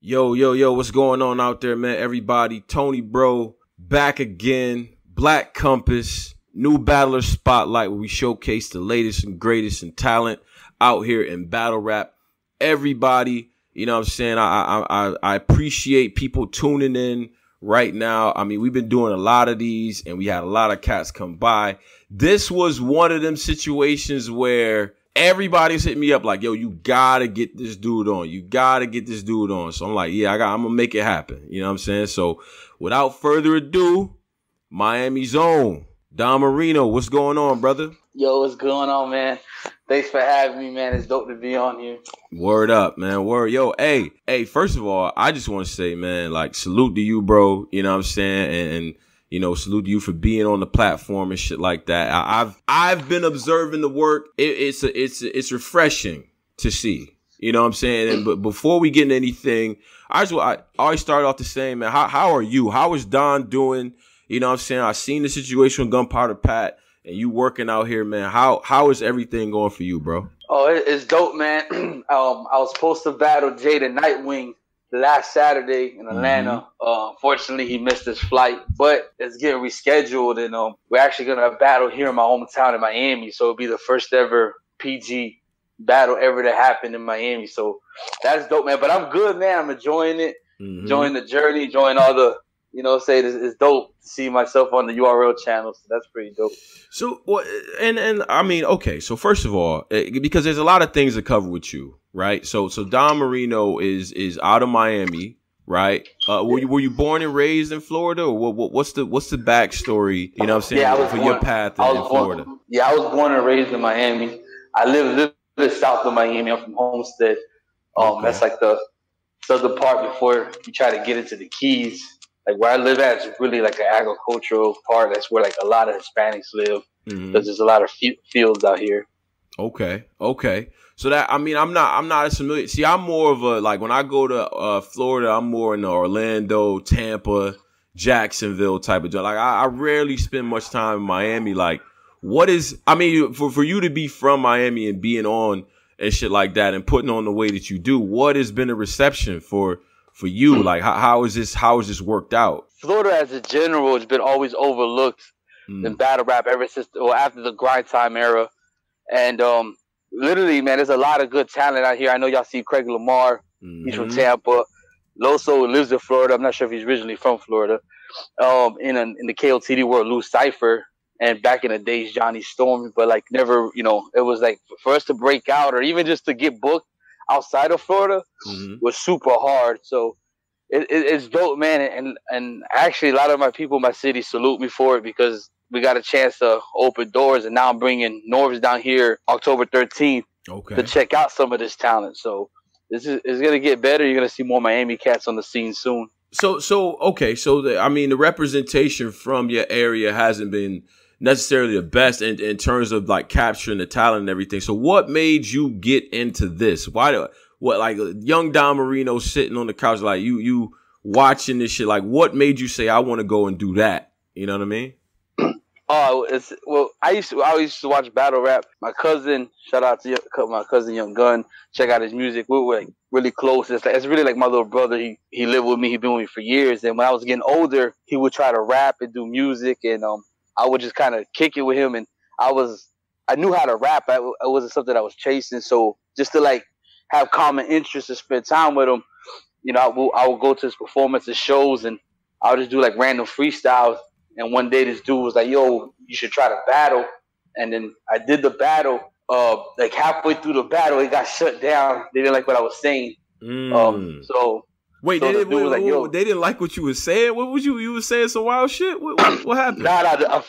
Yo, what's going on out there, man? Everybody, Tony Bro, back again. Black Compass, new battler spotlight where we showcase the latest and greatest in talent out here in battle rap. Everybody, you know what I'm saying? I appreciate people tuning in right now. I mean, we've been doing a lot of these and we had a lot of cats come by. This was one of them situations where everybody's hitting me up like, yo, you gotta get this dude on. You gotta get this dude on. So I'm like, yeah, I'm gonna make it happen. You know what I'm saying? So without further ado, Miami's own Don Marino. What's going on, brother? Yo, what's going on, man? Thanks for having me, man. It's dope to be on here. Word up, man. Word. Yo, hey, first of all, I just want to say, man, like, salute to you, bro. You know what I'm saying? And you know, salute to you for being on the platform and shit like that. I've been observing the work. It's refreshing to see. You know what I'm saying? But before we get into anything, I always start off the same, man. How are you? How is Don doing? You know what I'm saying? I seen the situation with Gunpowder Pat and you working out here, man. How is everything going for you, bro? Oh, it's dope, man. I was supposed to battle Jay the Nightwing last Saturday in Atlanta. Unfortunately, he missed his flight, but it's getting rescheduled, and we're actually gonna battle here in my hometown in Miami. So it'll be the first ever PG battle ever to happen in Miami. So that's dope, man. But I'm good, man. I'm enjoying it, enjoying the journey, enjoying all the, you know, it's dope to see myself on the URL channel. So that's pretty dope. So, and I mean, okay. So first of all, because there's a lot of things to cover with you, right? So Don Marino is out of Miami, right? Were you born and raised in Florida, or what's the backstory? You know what I'm saying? Yeah, for your path in Florida. Yeah, I was born and raised in Miami. I live south of Miami. I'm from Homestead. Okay. That's like the southern part before you try to get into the Keys. Like where I live at is really like an agricultural part. That's where like a lot of Hispanics live because there's a lot of fields out here. Okay. So that, I mean, I'm not as familiar. See, I'm more of a, like when I go to Florida, I'm more in the Orlando, Tampa, Jacksonville type of job. Like I rarely spend much time in Miami. Like what is, I mean, for you to be from Miami and being on and shit like that and putting on the way that you do, what has been the reception for you? Like how is this worked out? Florida as a general has been always overlooked in battle rap ever since, or after the grind time era. And literally, man, there's a lot of good talent out here. I know y'all see Craig Lamar. He's from Tampa. Loso lives in Florida. I'm not sure if he's originally from Florida. In the KOTD world, Lou Cypher, and back in the days, Johnny Storm. But like never, you know, it was like for us to break out or even just to get booked outside of Florida was super hard. So it's dope, man. And actually, a lot of my people in my city salute me for it because we got a chance to open doors. And now I'm bringing Norvs down here October 13th to check out some of this talent. So it's going to get better. You're going to see more Miami cats on the scene soon. So I mean, the representation from your area hasn't been necessarily the best in terms of like capturing the talent and everything. So what made you get into this? Like young Don Marino sitting on the couch, like you watching this shit, like what made you say, I want to go and do that? You know what I mean? I used to watch battle rap. My cousin, shout out to my cousin Young Gun, check out his music. We were like really close. It's really like my little brother. He lived with me. He been with me for years. And when I was getting older, he would try to rap and do music, and I would just kind of kick it with him. And I knew how to rap. It wasn't something I was chasing. So just to like have common interests and spend time with him, you know, I would go to his performances, shows, and I would just do like random freestyles. And one day this dude was like, yo, you should try to battle. And then I did the battle. Like halfway through the battle, it got shut down. They didn't like what I was saying. Wait, they didn't like what you were saying? What was you were saying some wild shit? What happened? Nah,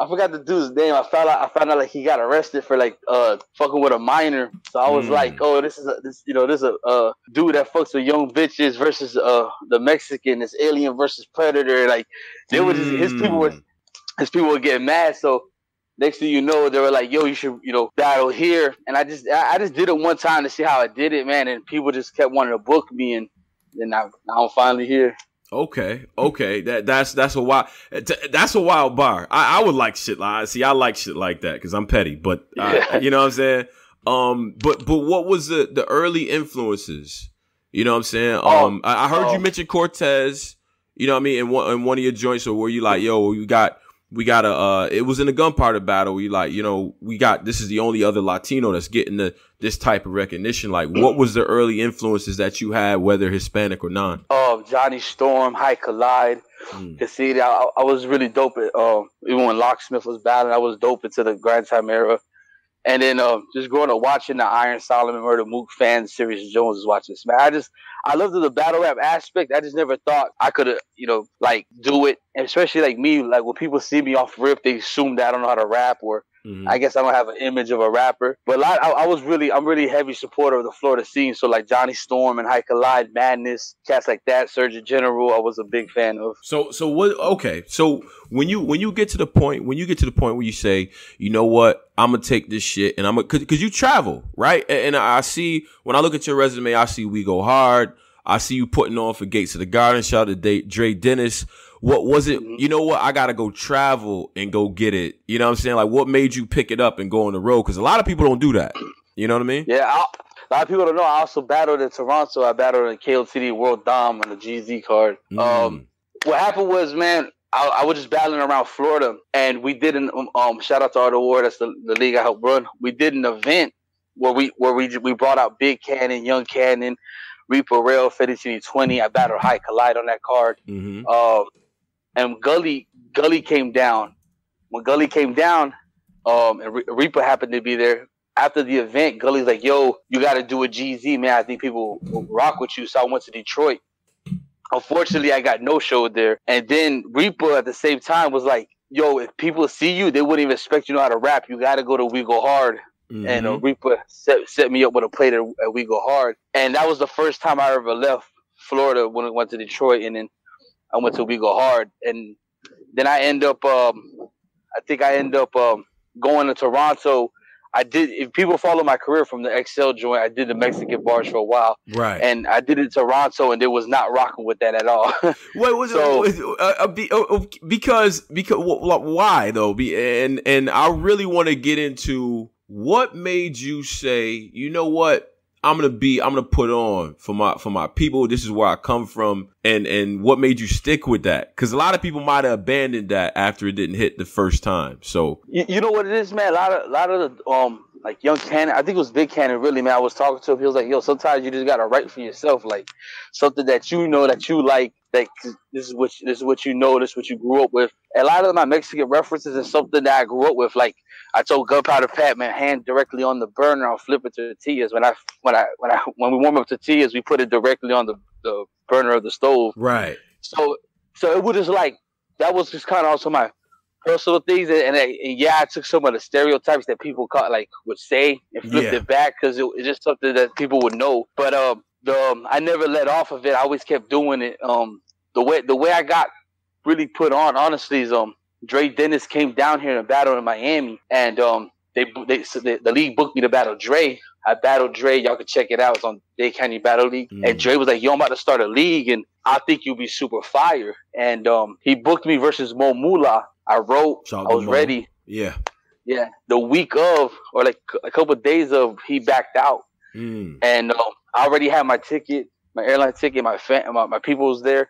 I forgot the dude's name. I found out like he got arrested for like fucking with a minor. So I was like, oh, this is a dude that fucks with young bitches versus the Mexican, this alien versus predator. Like they were just, his people were getting mad. So next thing you know, they were like, yo, you should, you know, battle here. And I just did it one time to see how I did it, man. And people just kept wanting to book me, and then now I'm finally here. Okay. That's a wild bar. I would like shit like, I like shit like that because I'm petty, but you know what I'm saying? But what was the early influences, You know what I'm saying? I heard you mention Cortez. You know what I mean? In one of your joints, or where you like, yo, we got it was in the Gunpowder battle. We like, you know, this is the only other Latino that's getting this type of recognition. Like, what was the early influences that you had, whether Hispanic or non? Johnny Storm, High Collide. Cassidy, I was really dope at, even when Locksmith was battling, I was dope into the Grind Time era. And then just growing up watching the Iron Solomon Murder Mook fan series, Jones was watching this. Man, I loved the battle rap aspect. I just never thought I could have, you know, like do it. And especially like me, like when people see me off rip, they assume that I don't know how to rap, or I guess I don't have an image of a rapper. But I'm really heavy supporter of the Florida scene. So like Johnny Storm and High Collide, Madness, cats like that, Surgeon General, I was a big fan of. So what? Okay, so when you get to the point where you say, you know what, I'm gonna take this shit and because you travel, right? And I see, when I look at your resume, I see We Go Hard. I see you putting on for Gates of the Garden. Shout out to Dre Dennis. What was it? You know what? I got to go travel and go get it. You know what I'm saying? Like, what made you pick it up and go on the road? Because a lot of people don't do that. You know what I mean? Yeah, a lot of people don't know. I also battled in Toronto. I battled in KLTD World Dom on the GZ card. What happened was, man, I was just battling around Florida, and we did an shout out to Art Award. That's the league I helped run. We did an event where we brought out Big Cannon, Young Cannon, Reaper Rail, Fettuccine 20. I battled High Collide on that card. And Gully came down. When Gully came down, and Reaper happened to be there. After the event, Gully's like, yo, you got to do a GZ, man. I think people will rock with you. So I went to Detroit. Unfortunately, I got no-showed there. And then Reaper at the same time was like, yo, if people see you, they wouldn't even expect you know how to rap. You got to go to We Go Hard. And Reaper set me up with a plate at We Go Hard. And that was the first time I ever left Florida when I went to Detroit. And then I went to We Go Hard. And then I end up, going to Toronto. If people follow my career from the XL joint, I did the Mexican bars for a while. Right. And I did it in Toronto, and they was not rocking with that at all. Because why though? And I really want to get into what made you say, you know what? I'm gonna put on for my people. This is where I come from, and what made you stick with that? Because a lot of people might have abandoned that after it didn't hit the first time. So you know what it is, man. A lot of the like Young Cannon, I think it was Big Cannon. Really, man. I was talking to him. He was like, "Yo, sometimes you just gotta write for yourself, like something that you know that you like. Like this is what you know. This is what you grew up with." And a lot of my Mexican references is something that I grew up with. Like I told Gunpowder Pat, man, hand directly on the burner. I'll flip it to tortillas. When we warm up tortillas, we put it directly on the burner of the stove. Right. So it was just like that was just kind of also my personal things, and I took some of the stereotypes that people would say and flipped it back because it's just something that people would know. But I never let off of it. I always kept doing it. The way I got really put on, honestly, is Dre Dennis came down here and battled in Miami, and the league booked me to battle Dre. I battled Dre. Y'all can check it out. It's on Dade County Battle League. And Dre was like, yo, I'm about to start a league, and I think you'll be super fire. And he booked me versus Mo Mula. I wrote. I was ready. Yeah. The week of, or like a couple of days of, he backed out. And I already had my ticket, my airline ticket, my people was there.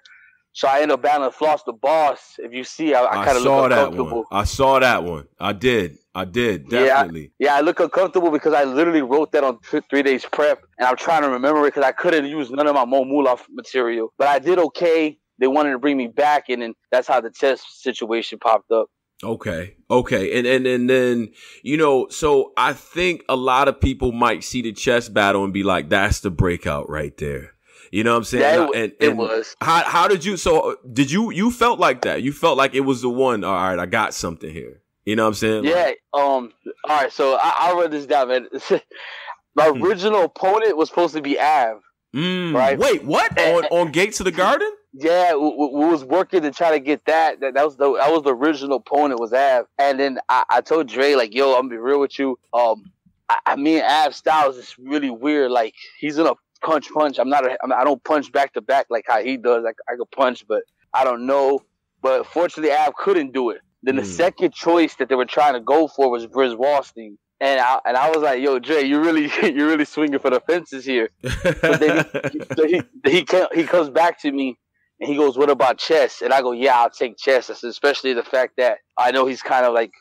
So I ended up battling Floss the Boss. If you see, I kind of look uncomfortable. I saw that one. I did, definitely. Yeah, I look uncomfortable because I literally wrote that on 3 days prep, and I'm trying to remember it because I couldn't use none of my Mo Mula material. But I did okay. They wanted to bring me back, and then that's how the chess situation popped up. Okay. And then, you know, so I think a lot of people might see the chess battle and be like, that's the breakout right there. You know what I'm saying? Yeah, it was. How did you felt like that? You felt like it was the one, all right, I got something here. You know what I'm saying? Yeah. All right. So I'll run this down, man. My original opponent was supposed to be Av. Right? Wait, what? On Gates of the Garden? Yeah, we was working to try to get that. That was the original opponent was Av. And then I told Dre, like, yo, I'm gonna be real with you. Me and Av's styles is really weird. Like, he's gonna punch. I don't punch back to back like how he does. Like, I could punch, but I don't know. But fortunately, Av couldn't do it. Then the second choice that they were trying to go for was Briz Wallstein. I was like, yo, Dre, you're really swinging for the fences here. But then he comes back to me and he goes, what about chess? And I go, yeah, I'll take chess. I said, especially the fact that I know he's kind of like,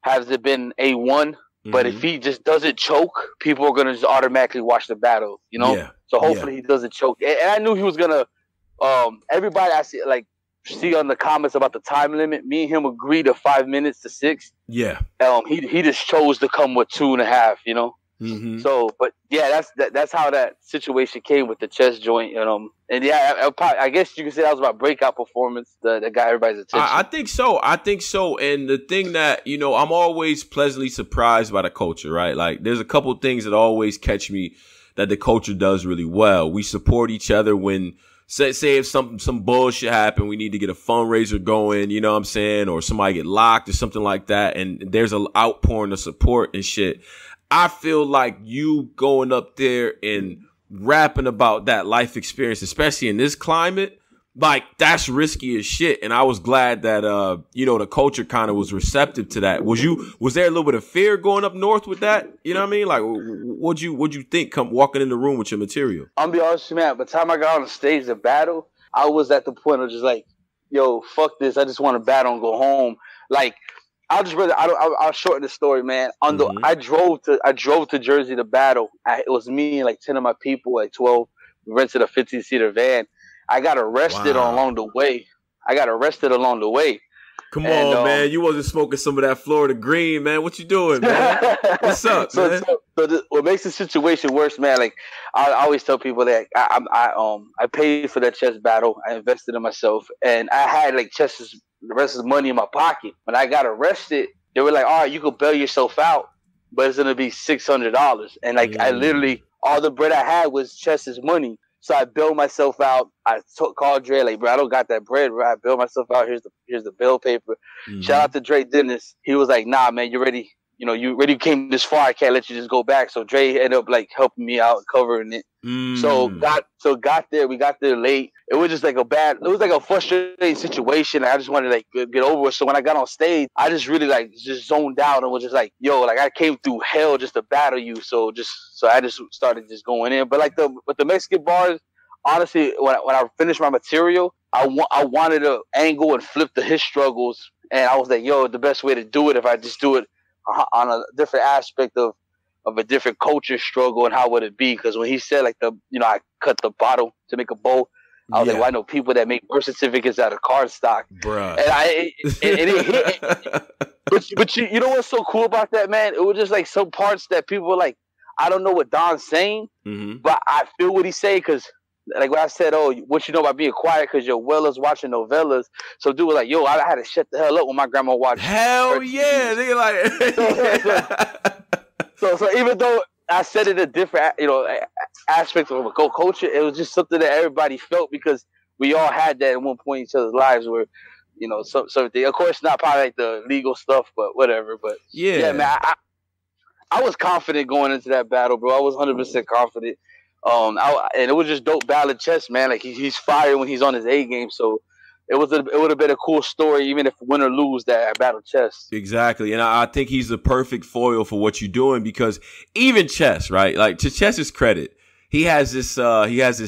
has it been A1? But if he just doesn't choke, people are gonna just automatically watch the battle, you know. Yeah. So hopefully he doesn't choke. And I knew he was gonna. Everybody I see on the comments about the time limit. Me and him agreed to 5 minutes to 6. Yeah. He just chose to come with 2.5. You know. Mm-hmm. So, but yeah, that's how that situation came with the chest joint, and yeah, I guess you can say that was my breakout performance that got everybody's attention. I think so. And the thing that, I'm always pleasantly surprised by the culture, right? Like, there's a couple things that always catch me that the culture does really well. We support each other when, say if some bullshit happen, we need to get a fundraiser going, you know what I'm saying? Or somebody get locked or something like that. And there's an outpouring of support and shit. I feel like you going up there and rapping about that life experience, especially in this climate, like, that's risky as shit. And I was glad that, the culture kind of was receptive to that. Was there a little bit of fear going up north with that? You know what I mean? Like, what'd you think walking in the room with your material? I'm gonna be honest with you, man. By the time I got on the stage to battle, I was at the point of just like, yo, fuck this. I just want to battle and go home. Like, I'll shorten the story, man. I drove to Jersey to battle. It was me and like 10 of my people, like 12. We rented a 15-seater van. I got arrested along the way. Come on, man. You wasn't smoking some of that Florida green, man. What you doing, man? What's up, man? What makes the situation worse, man, like, I always tell people that I paid for that chess battle. I invested in myself. And I had like the rest of the money in my pocket. When I got arrested, they were like, all right, you can bail yourself out, but it's going to be $600. And like, I literally, all the bread I had was Chess's money. So I bailed myself out. I called Dre, like, bro, I don't got that bread, bro. I bailed myself out. Here's the bill paper. Shout out to Dre Dennis. He was like, nah, man, you're ready. You already came this far. I can't let you just go back. So Dre ended up like helping me out, covering it. So got there. We got there late. It was just like a frustrating situation. I just wanted to like get over it. So when I got on stage, I just really like just zoned out and was just like, yo, like, I came through hell just to battle you. So I just started just going in. But like with the Mexican bars, honestly, when I finished my material, I wanted to angle and flip his struggles. And I was like, yo, the best way to do it, if I just do it on a different aspect of a different culture struggle, and how would it be? Because when he said like I cut the bottle to make a bow, I was like, well, I know people that make birth certificates out of cardstock, bruh. And it hit. But you know what's so cool about that, man? It was just like some parts that people were like, I don't know what Don's saying, but I feel what he's saying, because like when I said, oh, what you know about being quiet because your Wella's watching novellas. So dude was like, yo, I had to shut the hell up when my grandma watched. Hell yeah. They like so even though I said it a different, aspect of a culture, it was just something that everybody felt, because we all had that at one point in each other's lives where, something, of course, not probably like the legal stuff, but whatever. But yeah, man, I was confident going into that battle, bro. I was 100% confident. And it was just dope battle chess, man. Like he's fire when he's on his A game. So it would have been a cool story, even if win or lose that battle chess. Exactly, and I think he's the perfect foil for what you're doing, because even Chess, right? Like, to Chess's credit, he has this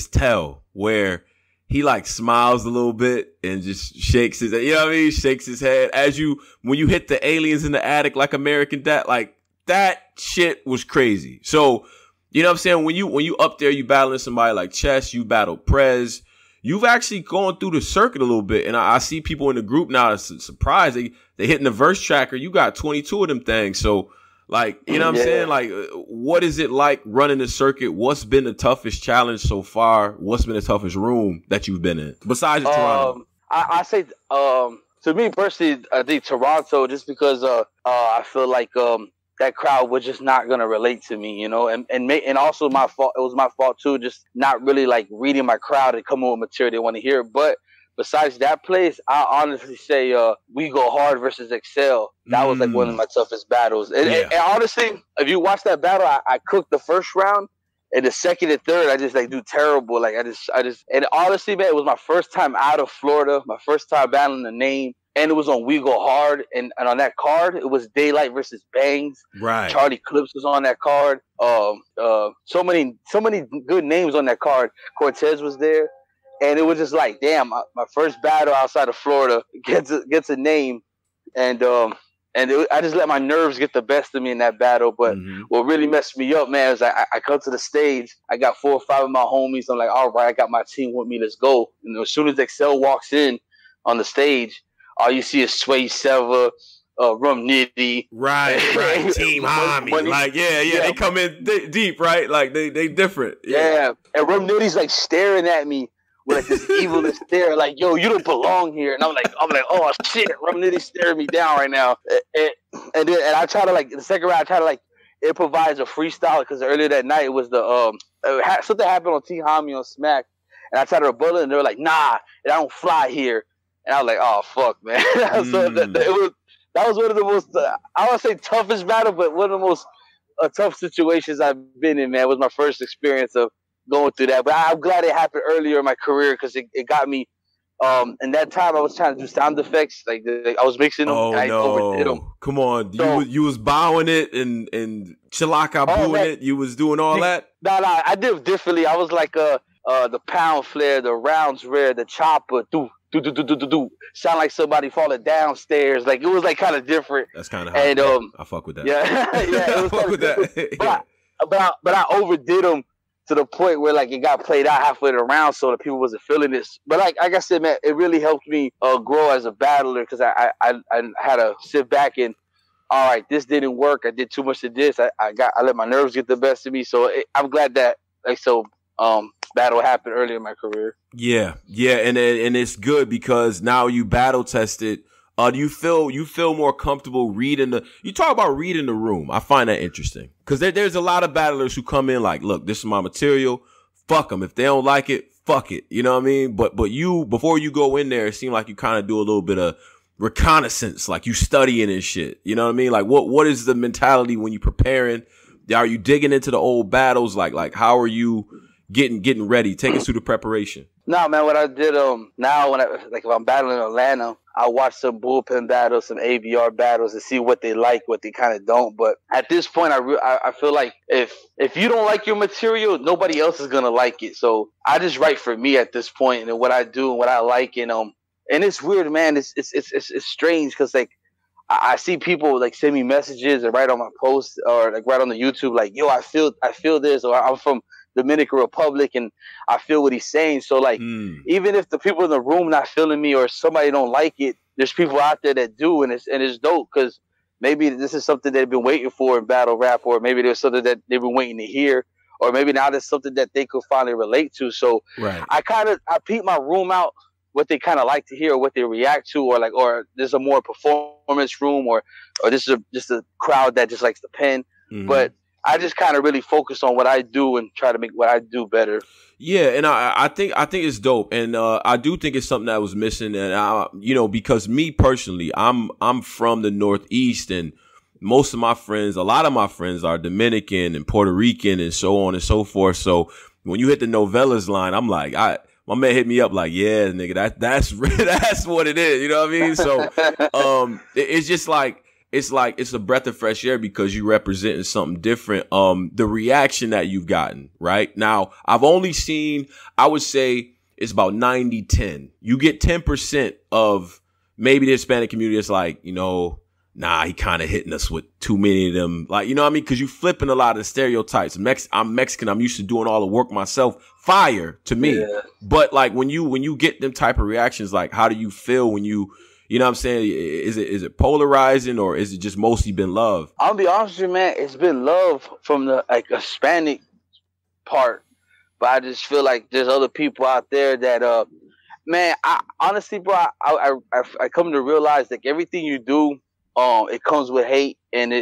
tell where he like smiles a little bit and just shakes his, shakes his head when you hit the aliens in the attic like American Dad, like that shit was crazy. So. You know what I'm saying? When you up there, you battling somebody like Chess, you battle Prez. You've actually gone through the circuit a little bit, and I see people in the group now that's surprised they hitting the verse tracker. You got 22 of them things. So, like, you know what I'm saying? Like, what is it like running the circuit? What's been the toughest challenge so far? What's been the toughest room that you've been in besides Toronto? I say, to me personally, I think Toronto, just because I feel like that crowd was just not gonna relate to me, and also my fault. It was my fault too, just not really like reading my crowd and coming with material they want to hear. But besides that place, I honestly say We Go Hard versus Excel. That was like one of my toughest battles. And honestly, if you watch that battle, I cooked the first round, and the second and third, I just like do terrible. Like I just, and honestly, man, it was my first time out of Florida, my first time battling the name. and it was on We Go Hard, and on that card it was Daylight versus Bangs. Right. Charlie Clips was on that card. So many good names on that card. Cortez was there, and it was just like, damn, my first battle outside of Florida gets a name, and I just let my nerves get the best of me in that battle. But what really messed me up, man, is I come to the stage. I got 4 or 5 of my homies. I'm like, all right, I got my team with me. Let's go. And as soon as Excel walks in on the stage, all you see is Sway Seva, Rum Nitty. Right. Team Homie. Like, yeah, they come in deep, right? Like, they different. Yeah. And Rum Nitty's like staring at me with like this evil stare, like, yo, you don't belong here. And I'm like, oh shit, Rum Nitty's staring me down right now. And I try to, like, the second round, I try to, like, improvise a freestyle, because earlier that night it was something happened on Team Homie on Smack, and I tried to rebuttal, and they were like, nah, I don't fly here. And I was like, oh fuck, man. So that was one of the most, I don't say toughest battle, but one of the most tough situations I've been in, man. It was my first experience of going through that. But I'm glad it happened earlier in my career, because it got me. And that time I was trying to do sound effects, like I was mixing them. Oh, and I overdid them. Come on, So, you was bowing it and Chilaka booing it. You was doing all that. No, I did it differently. I was like the pound flare, the rounds rare, the chopper, do. Sound like somebody falling downstairs. Like, it was like kind of different. That's kind of hot. And I fuck with that. Yeah, it was fuck with that. But I overdid them to the point where, like, it got played out halfway around, so the people wasn't feeling this. But like I said, man, it really helped me grow as a battler, because I had to sit back and, all right, this didn't work. I did too much of this. I let my nerves get the best of me. So I'm glad that battle happened early in my career. Yeah, and it's good, because now you battle tested. Do you feel more comfortable reading you talk about reading the room? I find that interesting, because there's a lot of battlers who come in like, look, this is my material. Fuck them. If they don't like it, fuck it. You know what I mean? But you, before you go in there, it seemed like you kind of do a little bit of reconnaissance, like you studying and shit. You know what I mean? Like, what is the mentality when you preparing? Are you digging into the old battles? Like how are you getting ready? Take us through the preparation. No, man, what I did, now if I'm battling in Atlanta, I watch some bullpen battles, some ABR battles, and see what they like, what they kind of don't. But at this point, I feel like if you don't like your material, nobody else is gonna like it. So I just write for me at this point, and what I do and what I like, and it's weird, man. It's strange, because like I see people like send me messages and write on my posts, or like write on the YouTube, like, yo, I feel this, or I'm from Dominican Republic and I feel what he's saying. So like, even if the people in the room not feeling me, or somebody don't like it, there's people out there that do, and it's dope, because maybe this is something they've been waiting for in battle rap, or maybe there's something that they've been waiting to hear, or maybe now there's something that they could finally relate to. So right. I peep my room out, what they kind of like to hear, or what they react to, or there's a more performance room, or this is just a crowd that just likes to pen. But I just kind of really focus on what I do and try to make what I do better. Yeah, and I think it's dope, and I do think it's something that was missing, and because me personally, I'm from the Northeast, and most of my friends, a lot of my friends are Dominican and Puerto Rican and so on and so forth. So when you hit the novellas line, I'm like, my man hit me up like, yeah, nigga, that's what it is. You know what I mean? So it's just like, it's a breath of fresh air, because you representing something different. The reaction that you've gotten right now, I've only seen, I would say it's about 90-10. You get 10% of maybe the Hispanic community. It's like, nah, he kind of hitting us with too many of them. Like, you know what I mean? Because you flipping a lot of the stereotypes. I'm Mexican. I'm used to doing all the work myself. Fire to me. Yeah. But like when you get them type of reactions, like how do you feel when you know what I'm saying? Is it polarizing, or is it just mostly been love? I'll be honest with you, man. It's been love from the Hispanic part, but I just feel like there's other people out there that, man. I honestly, bro, I come to realize like everything you do, it comes with hate,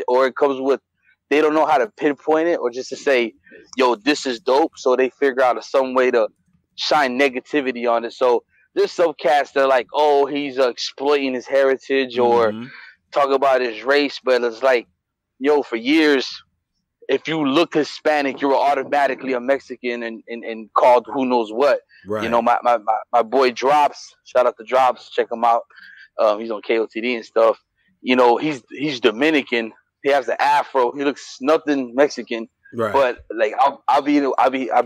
or it comes with, they don't know how to pinpoint it, or just to say, yo, this is dope. So they figure out some way to shine negativity on it. So there's some cats that are like, oh, he's exploiting his heritage, or talk about his race. But it's like, yo, for years, if you look Hispanic, you were automatically a Mexican and called who knows what. Right. My boy Drops, shout out to Drops, check him out. He's on KOTD and stuff. You know, he's Dominican. He has the afro. He looks nothing Mexican. Right. But like I'll be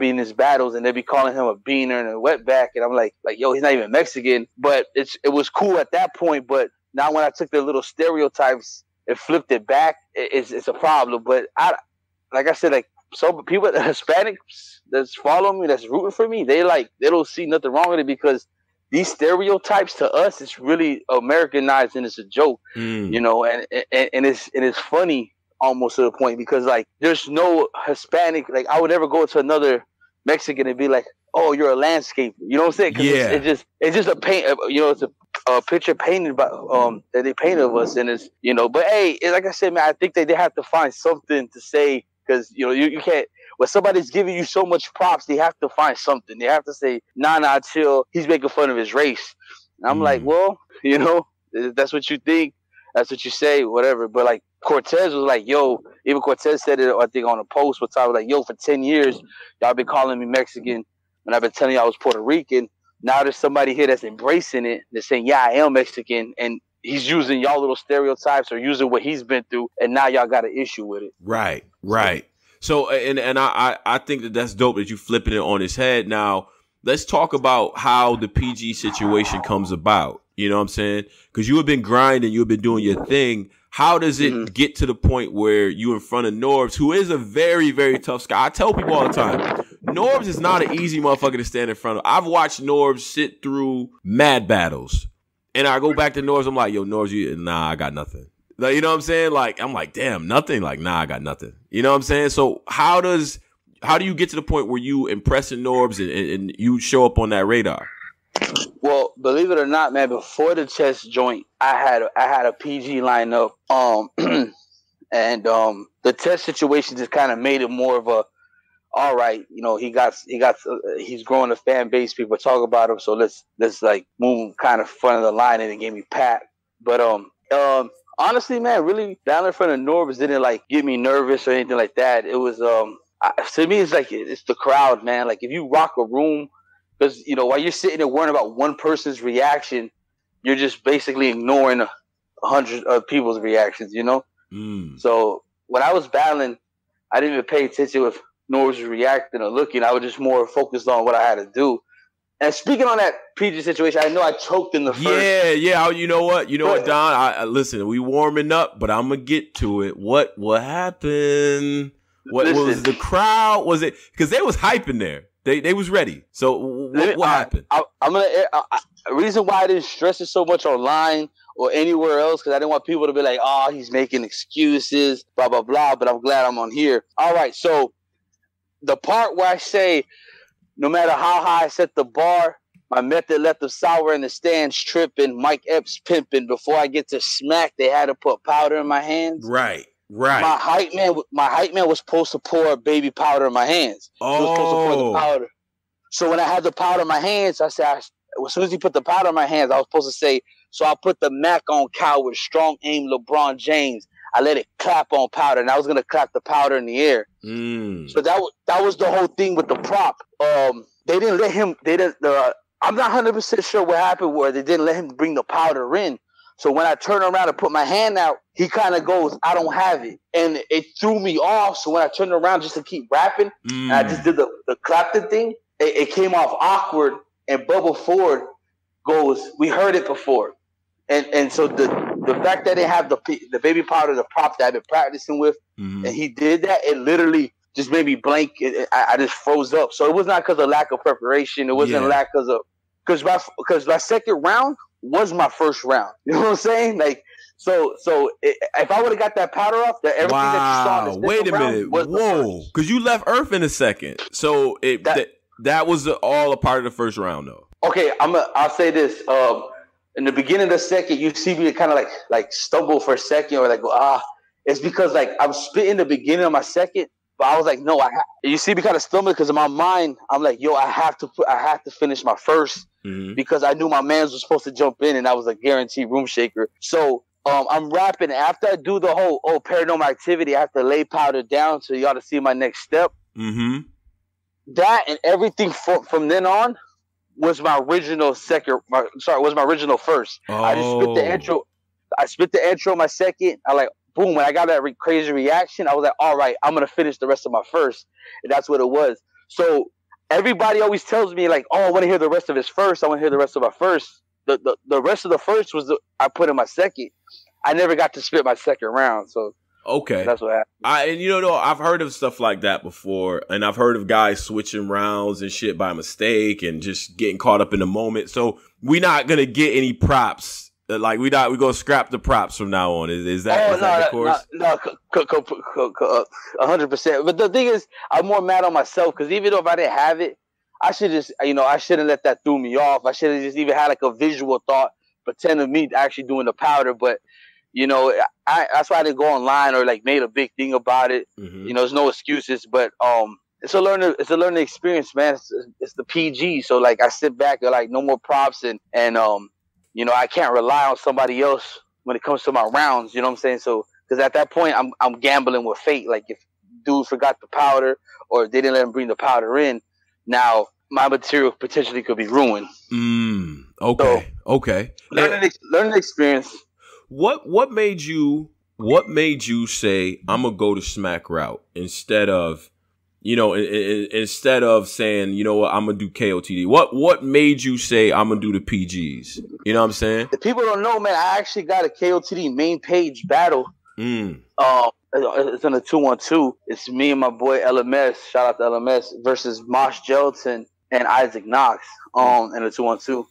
in his battles and they be calling him a beaner and a wetback, and I'm like yo, he's not even Mexican. But it was cool at that point. But now when I took the little stereotypes and flipped it back, it's a problem. But like I said, like some people, Hispanics that's following me, that's rooting for me, they don't see nothing wrong with it, because these stereotypes to us, it's really Americanized and it's a joke, you know, and it's funny almost to the point, because like there's no Hispanic, like I would never go to another Mexican and be like, oh, you're a landscaper, you know what I'm saying? Cause yeah, it's just a paint, you know, it's a picture painted by that they painted of us, and it's, you know, but hey, like I said, man, I think they have to find something to say, because you know you can't. When somebody's giving you so much props, they have to find something. They have to say, nah, chill. He's making fun of his race. And I'm like, well, you know, that's what you think. That's what you say, whatever. But like Cortez was like, yo, even Cortez said it, I think on a post one time, like, yo, for 10 years, y'all been calling me Mexican, and I've been telling y'all I was Puerto Rican. Now there's somebody here that's embracing it. They're saying, yeah, I am Mexican. And he's using y'all little stereotypes or using what he's been through. And now y'all got an issue with it. Right. So, and I think that's dope that you flipping it on his head. Now, let's talk about how the PG situation comes about. You know what I'm saying? Because you have been grinding, you have been doing your thing. How does it get to the point where you in front of Norbs, who is a very, very tough guy? I tell people all the time, Norbs is not an easy motherfucker to stand in front of. I've watched Norbs sit through mad battles, and I go back to Norbs. I'm like, yo, Norbs, nah, I got nothing. Like, you know what I'm saying? Like, I'm like, damn, nothing. Like, nah, I got nothing. You know what I'm saying? So how do you get to the point where you impressing Norbs and you show up on that radar? Well, believe it or not, man, before the chest joint, I had a PG lineup. And the test situation just kind of made it more of a, all right, you know, he's growing a fan base. People talk about him, so let's like move kind of front of the line, and it gave me Pat. But honestly, man, really battling in front of Norbs didn't like get me nervous or anything like that. It was to me, it's like it's the crowd, man. Like if you rock a room, because you know while you're sitting there worrying about one person's reaction, you're just basically ignoring 100 of people's reactions, you know. So when I was battling, I didn't even pay attention if Norbs was reacting or looking. I was just more focused on what I had to do. And speaking on that PG situation, I know I choked in the first. Yeah. You know what, Don? I listen. We warming up, but I'm gonna get to it. What happened? What was the crowd? Was it because they was hyping there? They was ready. So what happened? I'm gonna. Reason why I didn't stress it so much online or anywhere else, because I didn't want people to be like, "Oh, he's making excuses, blah blah blah." But I'm glad I'm on here. All right, so the part where I say, no matter how high I set the bar, my method left them sour in the stands tripping, Mike Epps pimping. Before I get to smack, they had to put powder in my hands. Right. My hype man was supposed to pour baby powder in my hands. Oh. He was supposed to pour the powder. So when I had the powder in my hands, I said, as soon as he put the powder in my hands, I was supposed to say, so I put the Mac on cow with strong aim LeBron James. I let it clap on powder, and I was gonna clap the powder in the air. So that was the whole thing with the prop. They didn't let him. I'm not 100% sure what happened where they didn't let him bring the powder in. So when I turned around and put my hand out, he kind of goes, "I don't have it," and it threw me off. So when I turned around just to keep rapping, and I just did the clapping thing, it came off awkward. And Bubba Ford goes, "We heard it before," and so the fact that they have the baby powder, the prop that I've been practicing with, and he did that, it literally just made me blank. I just froze up. So it was not because of lack of preparation. It wasn't lack because my second round was my first round. You know what I'm saying? Like, so if I would have got that powder off, everything that you saw in the wait a minute, whoa, because you left Earth in a second. So that was all a part of the first round, though. Okay, I'll say this. In the beginning of the second, you see me kind of like stumble for a second, or like it's because like I'm spitting the beginning of my second, but I was like, no, you see me kind of stumble because in my mind, I'm like, yo, I have to finish my first because I knew my mans was supposed to jump in, and I was a guaranteed room shaker. So I'm rapping after I do the whole paranormal activity. I have to lay powder down so y'all to see my next step. That and everything from then on, was my original was my original first. Oh. I just spit the intro. I spit the intro my second. I like boom. When I got that crazy reaction, I was like, all right, I'm gonna finish the rest of my first, and that's what it was. So everybody always tells me like, oh, I want to hear the rest of his first. I want to hear the rest of my first. The rest of the first was I put in my second. I never got to spit my second round, so okay, that's what happened. And you know, I've heard of stuff like that before, and I've heard of guys switching rounds and shit by mistake and just getting caught up in the moment. So we're not gonna get any props. Like we gonna scrap the props from now on. Is that the course? No, 100%. But the thing is, I'm more mad on myself because even though if I didn't have it, I should just, I shouldn't let that throw me off. I should have just even had like a visual thought, pretend of me actually doing the powder. But that's why I didn't go online or like made a big thing about it. Mm-hmm. There's no excuses. But it's a learning experience, man. It's the PG. So like I sit back and like no more props and I can't rely on somebody else when it comes to my rounds. You know what I'm saying? So because at that point I'm gambling with fate. Like if dude forgot the powder or they didn't let him bring the powder in, now my material potentially could be ruined. Okay. So, okay. Learning experience. What made you say I'm gonna go to smack route instead of instead of saying, you know what, I'm gonna do KOTD? What made you say I'm gonna do the PGs? You know what I'm saying? If people don't know, man, I actually got a KOTD main page battle. It's on the 2-1-2. It's me and my boy LMS. Shout out to LMS versus Mosh Jelton and Isaac Knox in the 2-1-2.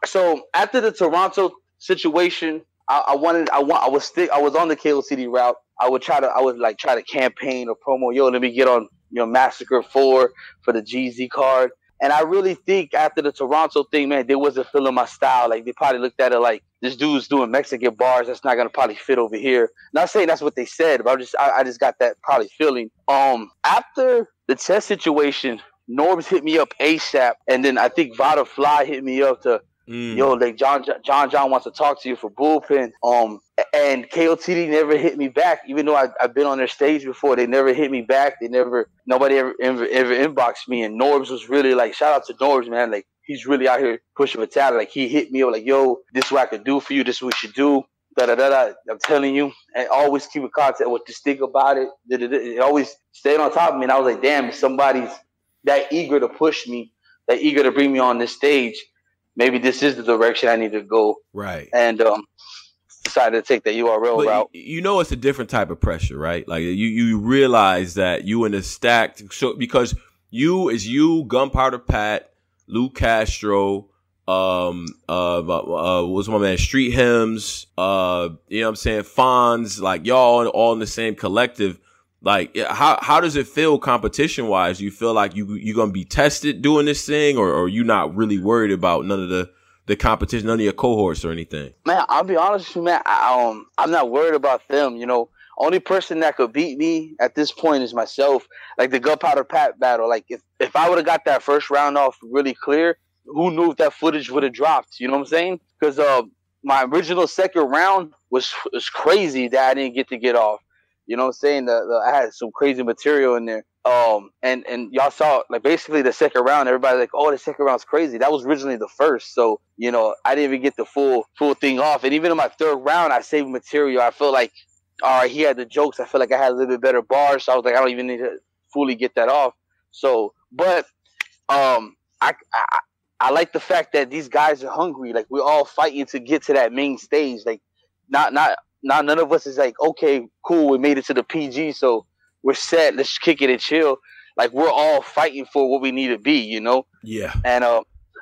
So after the Toronto situation, I was on the KOTD route. I would try to campaign or promo. Yo, let me get on Massacre 4 for the GZ card. And I really think after the Toronto thing, man, they wasn't feeling my style. Like they probably looked at it like this dude's doing Mexican bars. That's not gonna probably fit over here. Not saying that's what they said, but I just got that probably feeling. After the chess situation, Norbs hit me up ASAP, and then I think Vada Fly hit me up to. Yo, like John wants to talk to you for bullpen. And KOTD never hit me back, even though I've been on their stage before. They never hit me back. Nobody ever inboxed me. And Norbs was really like, shout out to Norbs, man. Like he's really out here pushing for talent. Like he hit me up like, yo, this is what I could do for you. This is what you should do. I'm telling you, and always keep in contact with this thing about it. It always stayed on top of me. And I was like, damn, if somebody's that eager to push me, that eager to bring me on this stage, maybe this is the direction I need to go. Right. And decided to take the URL route. It's a different type of pressure, right? Like you realize that you in a stacked, so because you, Gunpowder Pat, Lou Castro, what's my man, Street Hymns, you know what I'm saying, Fonz, like y'all all in the same collective. Like, how does it feel competition wise? You feel like you're gonna be tested doing this thing, or you not really worried about none of the competition, none of your cohorts or anything? Man, I'll be honest with you, man. I'm not worried about them. Only person that could beat me at this point is myself. Like the Gunpowder Pat battle. Like if I would have got that first round off really clear, who knew if that footage would have dropped? You know what I'm saying? Because my original second round was crazy that I didn't get off. You know what I'm saying? I had some crazy material in there. And y'all saw like basically the second round, everybody's like, oh, the second round's crazy. That was originally the first. So, I didn't even get the full thing off. And even in my third round, I saved material. I felt like, all right, he had the jokes. I felt like I had a little bit better bars. So I was like, I don't even need to fully get that off. So, but I like the fact that these guys are hungry. Like we're all fighting to get to that main stage. Like none of us is like, okay, cool, we made it to the PG, so we're set. Let's kick it and chill. Like we're all fighting for what we need to be, Yeah. And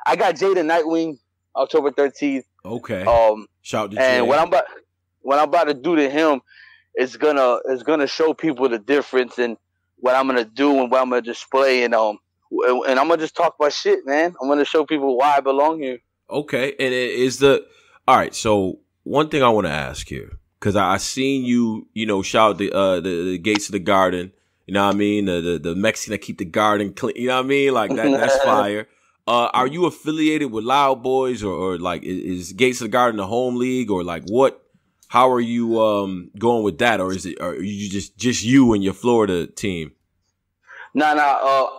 I got Jada Nightwing October 13th. Okay. Shout to and Jay. what I'm about to do to him is gonna show people the difference in what I'm gonna do and what I'm gonna display, and I'm gonna just talk about shit, man. I'm gonna show people why I belong here. Okay, and all right. So one thing I want to ask here, because I seen you, shout the gates of the garden. You know what I mean? The Mexican that keep the garden clean. You know what I mean? Like that's fire. Are you affiliated with Loud Boys or like is Gates of the Garden the home league or like what? How are you going with that, or are you just you and your Florida team? No.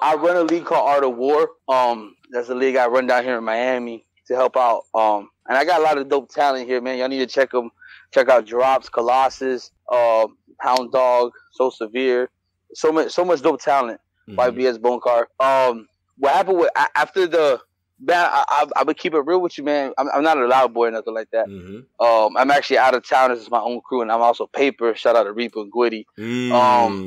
I run a league called Art of War. That's the league I run down here in Miami to help out. And I got a lot of dope talent here, man. Y'all need to check them. Check out Drops, Colossus, Hound Dog, So Severe. So much dope talent. YBS Bone Car. What happened with after the man? I would keep it real with you, man. I'm not a loud boy or nothing like that. I'm actually out of town. This is my own crew, and I'm also Paper. Shout out to Reaper and Gwitty.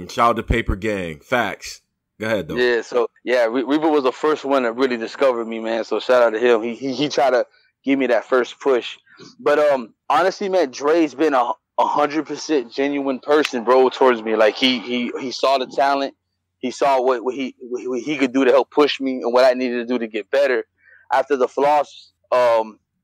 Shout out to Paper Gang. Facts. Go ahead though. Yeah, so Reaper was the first one that really discovered me, man. So shout out to him. He tried to give me that first push. But honestly, man, Dre's been a 100% genuine person, bro, towards me. Like he saw the talent. He saw what he could do to help push me and what I needed to do to get better. After the Floss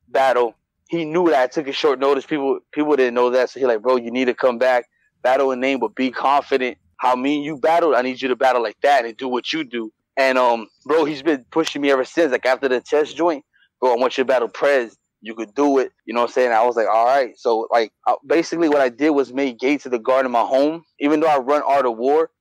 battle, he knew that I took a short notice. People didn't know that. So he like, bro, you need to come back, battle a name, but be confident. How me and you battled, I need you to battle like that and do what you do. And bro, he's been pushing me ever since. Like after the chest joint, bro, I want you to battle Prez. You could do it. You know what I'm saying? I was like, all right. So like basically what I did was make Gates of the Garden my home. Even though I run Art of War,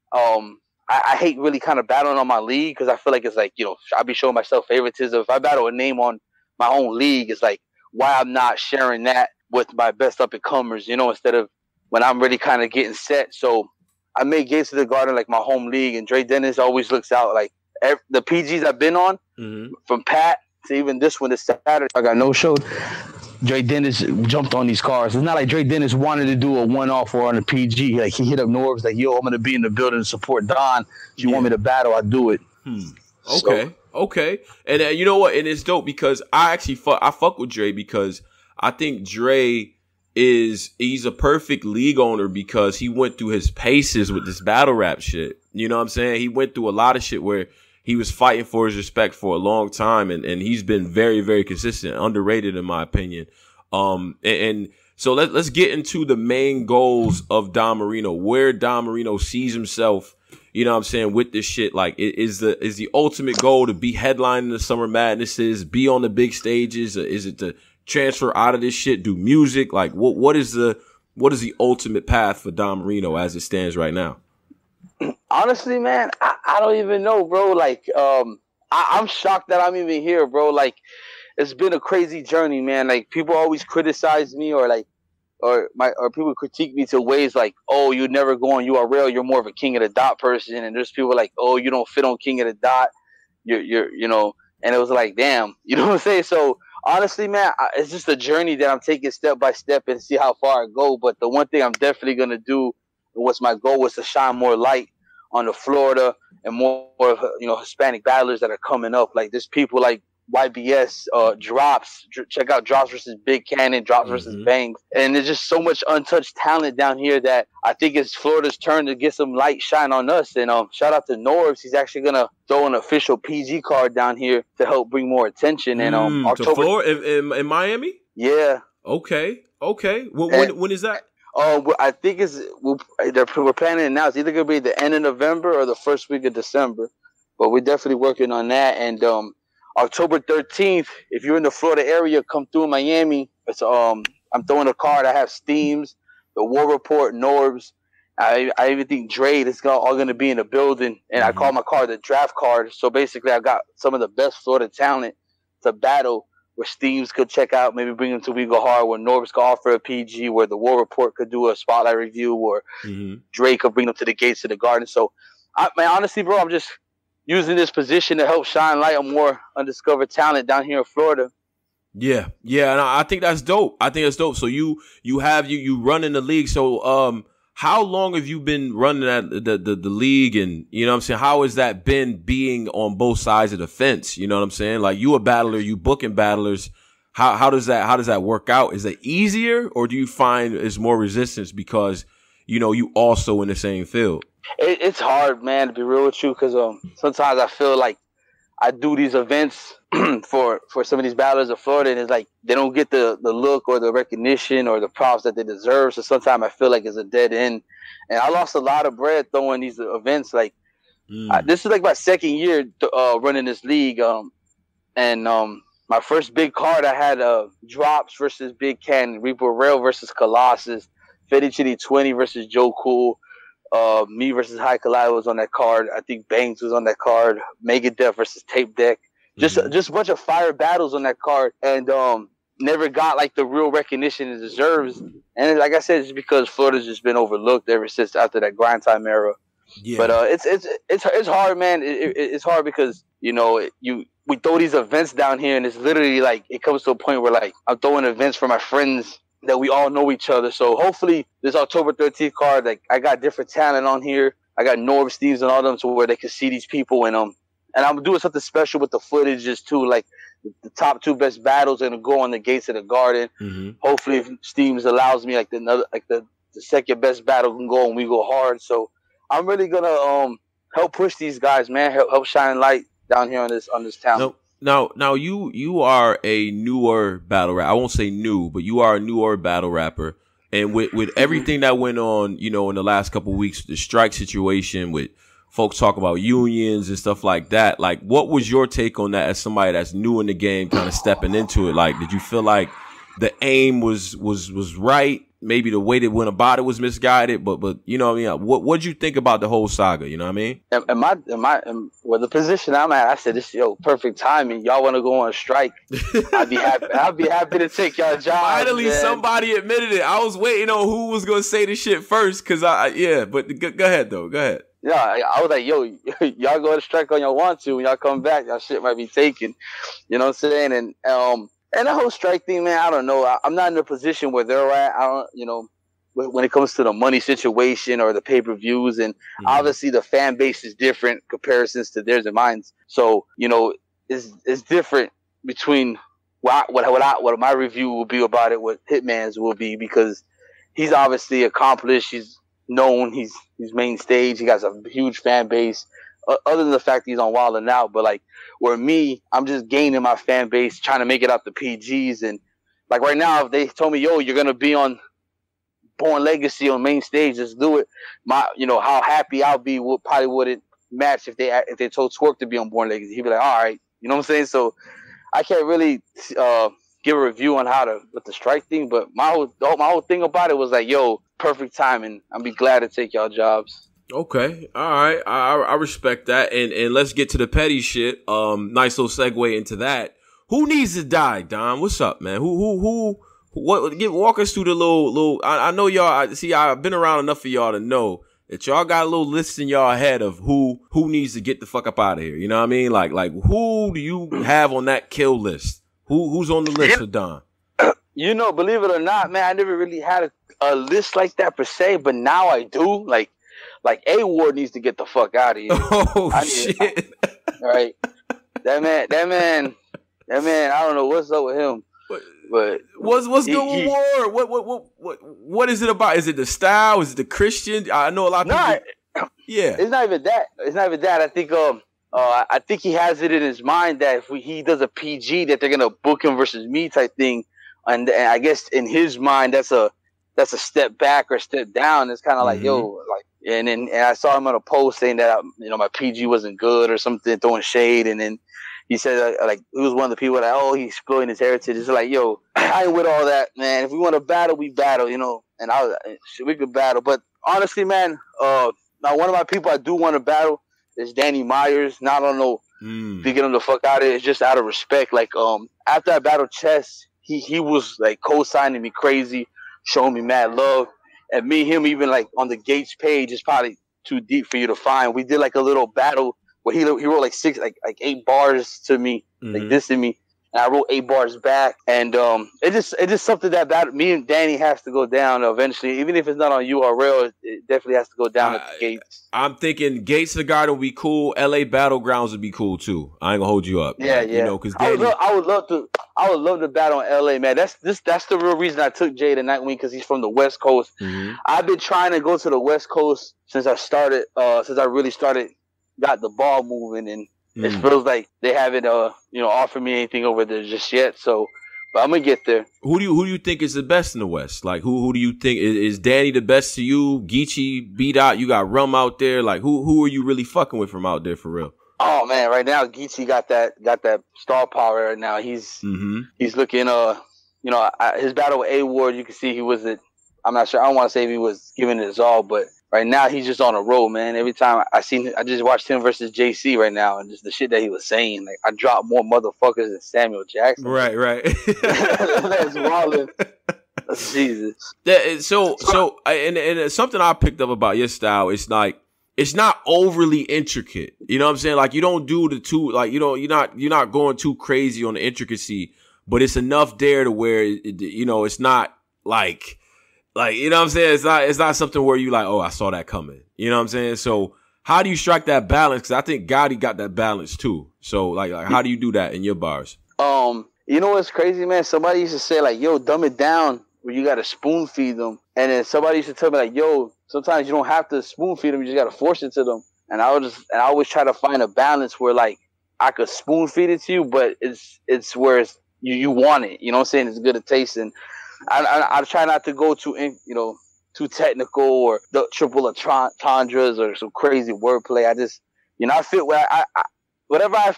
I hate really kind of battling on my league because I feel like it's like, you know, I'll be showing myself favoritism. If I battle a name on my own league, it's like why I'm not sharing that with my best up and comers, you know, instead of when I'm really kind of getting set. So I made Gates of the Garden like my home league, and Dre Dennis always looks out. Like the PGs I've been on, from Pat to even this one this Saturday, I got no showed. Dre Dennis jumped on these cars. It's not like Dre Dennis wanted to do a one-off or on a PG. Like he hit up Norbs like, yo, I'm gonna be in the building to support Don. If you want me to battle, I'll do it. Okay. And you know what? And it's dope because I actually fuck with Dre because I think Dre he's a perfect league owner because he went through his paces with this battle rap shit. You know what I'm saying? He went through a lot of shit where he was fighting for his respect for a long time, and he's been very, very consistent, underrated in my opinion. And so let's get into the main goals of Don Marino, where Don Marino sees himself, you know what I'm saying, with this shit. Like, is the ultimate goal to be headlining the Summer Madnesses, be on the big stages? Is it to transfer out of this shit, do music? Like, what is the ultimate path for Don Marino as it stands right now? Honestly, man, I don't even know, bro. Like, I'm shocked that I'm even here, bro. Like, it's been a crazy journey, man. Like, people always criticize me or people critique me to ways like, oh, you never go on URL, you're more of a King of the Dot person. And there's people like, oh, you don't fit on King of the Dot. You're you know, and it was like, damn, you know what I'm saying? So honestly, man, it's just a journey that I'm taking step by step and see how far I go. But the one thing I'm definitely going to do, what's my goal, was to shine more light on the Florida and more, you know, Hispanic battlers that are coming up. Like, there's people like YBS, Drops. Check out Drops versus Big Cannon, Drops versus Bangs. And there's just so much untouched talent down here that I think it's Florida's turn to get some light shine on us. And shout out to Norbs. He's actually going to throw an official PG card down here to help bring more attention. And October, to Florida, in Miami? Yeah. Okay. When is that? I think we're planning it now. It's either going to be the end of November or the first week of December. But we're definitely working on that. And October 13th, if you're in the Florida area, come through Miami. It's I'm throwing a card. I have Steams, the War Report, Norbs. I even think Dre is all going to be in the building. And I call my card the draft card. So basically, I got some of the best Florida talent to battle, where Steams could check out, maybe bring them to We Go Hard, where Norbs could offer a PG, where the War Report could do a spotlight review, or Dre could bring them to the Gates of the Garden. So, honestly, bro, I'm just using this position to help shine light on more undiscovered talent down here in Florida. Yeah, and I think that's dope. So you run in the league. So how long have you been running at the league? And you know what I'm saying, how has that been being on both sides of the fence? You know what I'm saying? Like, you a battler, you booking battlers. How does that work out? Is it easier, or do you find it's more resistance because, you know, you also in the same field? It's hard, man, to be real with you, because sometimes I feel like I do these events for some of these battlers of Florida, and it's like they don't get the look or the recognition or the props that they deserve. So sometimes I feel like it's a dead end. And I lost a lot of bread throwing these events. Like, this is like my second year running this league. And my first big card, I had Drops versus Big Cannon, Reaper Rail versus Colossus, Fetty Chitty 20 versus Joe Cool. Me versus High Collide was on that card. I think Bangs was on that card. Megadeth versus Tape Deck. Just a bunch of fire battles on that card, and never got like the real recognition it deserves. And like I said, it's because Florida's just been overlooked ever since after that grind time era. Yeah. But it's hard, man. It's hard because we throw these events down here, and it's literally like it comes to a point where like I'm throwing events for my friends that we all know each other. So hopefully this October 13th card, like I got different talent on here. I got Norv, Steves, and all them to where they can see these people, and I'm doing something special with the footage just too. Like the top 2 best battles are gonna go on the gates of the Garden. Hopefully, if Steves allows me, like the second best battle can go and we go hard. So I'm really gonna help push these guys, man. Help shine light down here on this town. Now you are a newer battle rapper. I won't say new, but you are a newer battle rapper. And with everything that went on, in the last couple of weeks, the strike situation, with folks talking about unions and stuff like that, like what was your take on that as somebody that's new in the game, kind of stepping into it? Like, did you feel like the aim was right? Maybe the way they went about it was misguided, but you know what I mean? What'd you think about the whole saga? You know what I mean? Well, the position I'm at, I said, this perfect timing. Y'all want to go on a strike? I'd be happy to take y'all job. Finally, man. Somebody admitted it. I was waiting on who was gonna say the shit first, but go ahead though. Go ahead. Yeah, I was like, y'all go to strike on y'all want to. When y'all come back, y'all shit might be taken. You know what I'm saying? And the whole strike thing, man, I don't know. I'm not in a position where they're at. I don't, when it comes to the money situation or the pay-per-views, and obviously the fan base is different comparisons to theirs and mine. So, it's different between what my review will be about it, what Hitman's will be, because he's obviously accomplished. He's known. He's main stage. He got a huge fan base. Other than the fact that he's on Wild 'N Out, but like where me, I'm just gaining my fan base, trying to make it out the PGs. And like right now, if they told me, you're gonna be on Born Legacy on main stage, just do it. How happy I'll be probably wouldn't match if they told Twerk to be on Born Legacy. He'd be like, all right, you know what I'm saying? So I can't really give a review on with the strike thing, but my whole thing about it was like, perfect timing. I'll be glad to take y'all jobs. Okay, all right, I respect that, and let's get to the petty shit. Nice little segue into that. Who needs to die, Don? What's up, man? Walk us through the little. I know y'all. I've been around enough for y'all to know that y'all got a little list in y'all head of who needs to get the fuck up out of here. You know what I mean? Like who do you have on that kill list? Who's on the list for Don? Believe it or not, man, I never really had a list like that per se, but now I do. Like A Ward needs to get the fuck out of here. Oh shit! Right, that man. I don't know what's up with him. But what's good with Ward? What is it about? Is it the style? Is it the Christian? I know a lot of people. Yeah, it's not even that. I think he has it in his mind that if he does a PG, that they're gonna book him versus me type thing, and I guess in his mind that's a step back or a step down. It's kind of like and I saw him on a post saying that my PG wasn't good or something, throwing shade, and then he said he was one of the people that he's exploiting his heritage. It's like, I ain't with all that, man. If we want to battle, we battle, and we could battle. But honestly, man, now one of my people I do want to battle is Danny Myers. Now I don't know if you get him the fuck out of it. It's just out of respect. Like after I battled Chess, he was like co-signing me crazy, showing me mad love. And me and him, even like on the Gates page, is probably too deep for you to find. We did like a little battle where he wrote like 8 bars to me, like this to me, and I wrote 8 bars back. And it's just something that me and Danny has to go down eventually, even if it's not on URL. It definitely has to go down at the Gates. I'm thinking Gates of the Garden would be cool. LA Battlegrounds would be cool too. I ain't gonna hold you up. Yeah. Because I would love to battle in LA, man. That's the real reason I took Jay to Nightwing, because he's from the West Coast. I've been trying to go to the West Coast since I really got the ball moving, and it feels like they haven't offered me anything over there just yet. So, but I'm gonna get there. Who do you think is the best in the West? Like who do you think is Danny the best to you? Geechee, B-Dot, you got Rum out there. Like who are you really fucking with from out there for real? Oh man, right now Geechee got that star power right now. He's looking his battle with A Ward, you can see he was I'm not sure. I don't want to say if he was giving it his all, but right now he's just on a roll, man. Every time I just watched him versus JC right now, and just the shit that he was saying. Like, I dropped more motherfuckers than Samuel Jackson. Right. That's wild. Jesus. And something I picked up about your style is like, it's not overly intricate. You know what I'm saying? Like, you don't do the too, like, you're not going too crazy on the intricacy, but it's enough there to where, it's not like, you know what I'm saying? It's not something where you like, oh, I saw that coming. You know what I'm saying? So how do you strike that balance? Cause I think Gotti got that balance too. So like how do you do that in your bars? You know what's crazy, man? Somebody used to say like, yo, dumb it down where you got to spoon feed them. And then somebody used to tell me like, yo, sometimes you don't have to spoon feed them. You just got to force it to them. And I always try to find a balance where like I could spoon feed it to you, but it's where you want it. You know what I'm saying? It's good to taste. And I try not to go too technical or the triple entendres or some crazy wordplay. I just, I feel where whatever I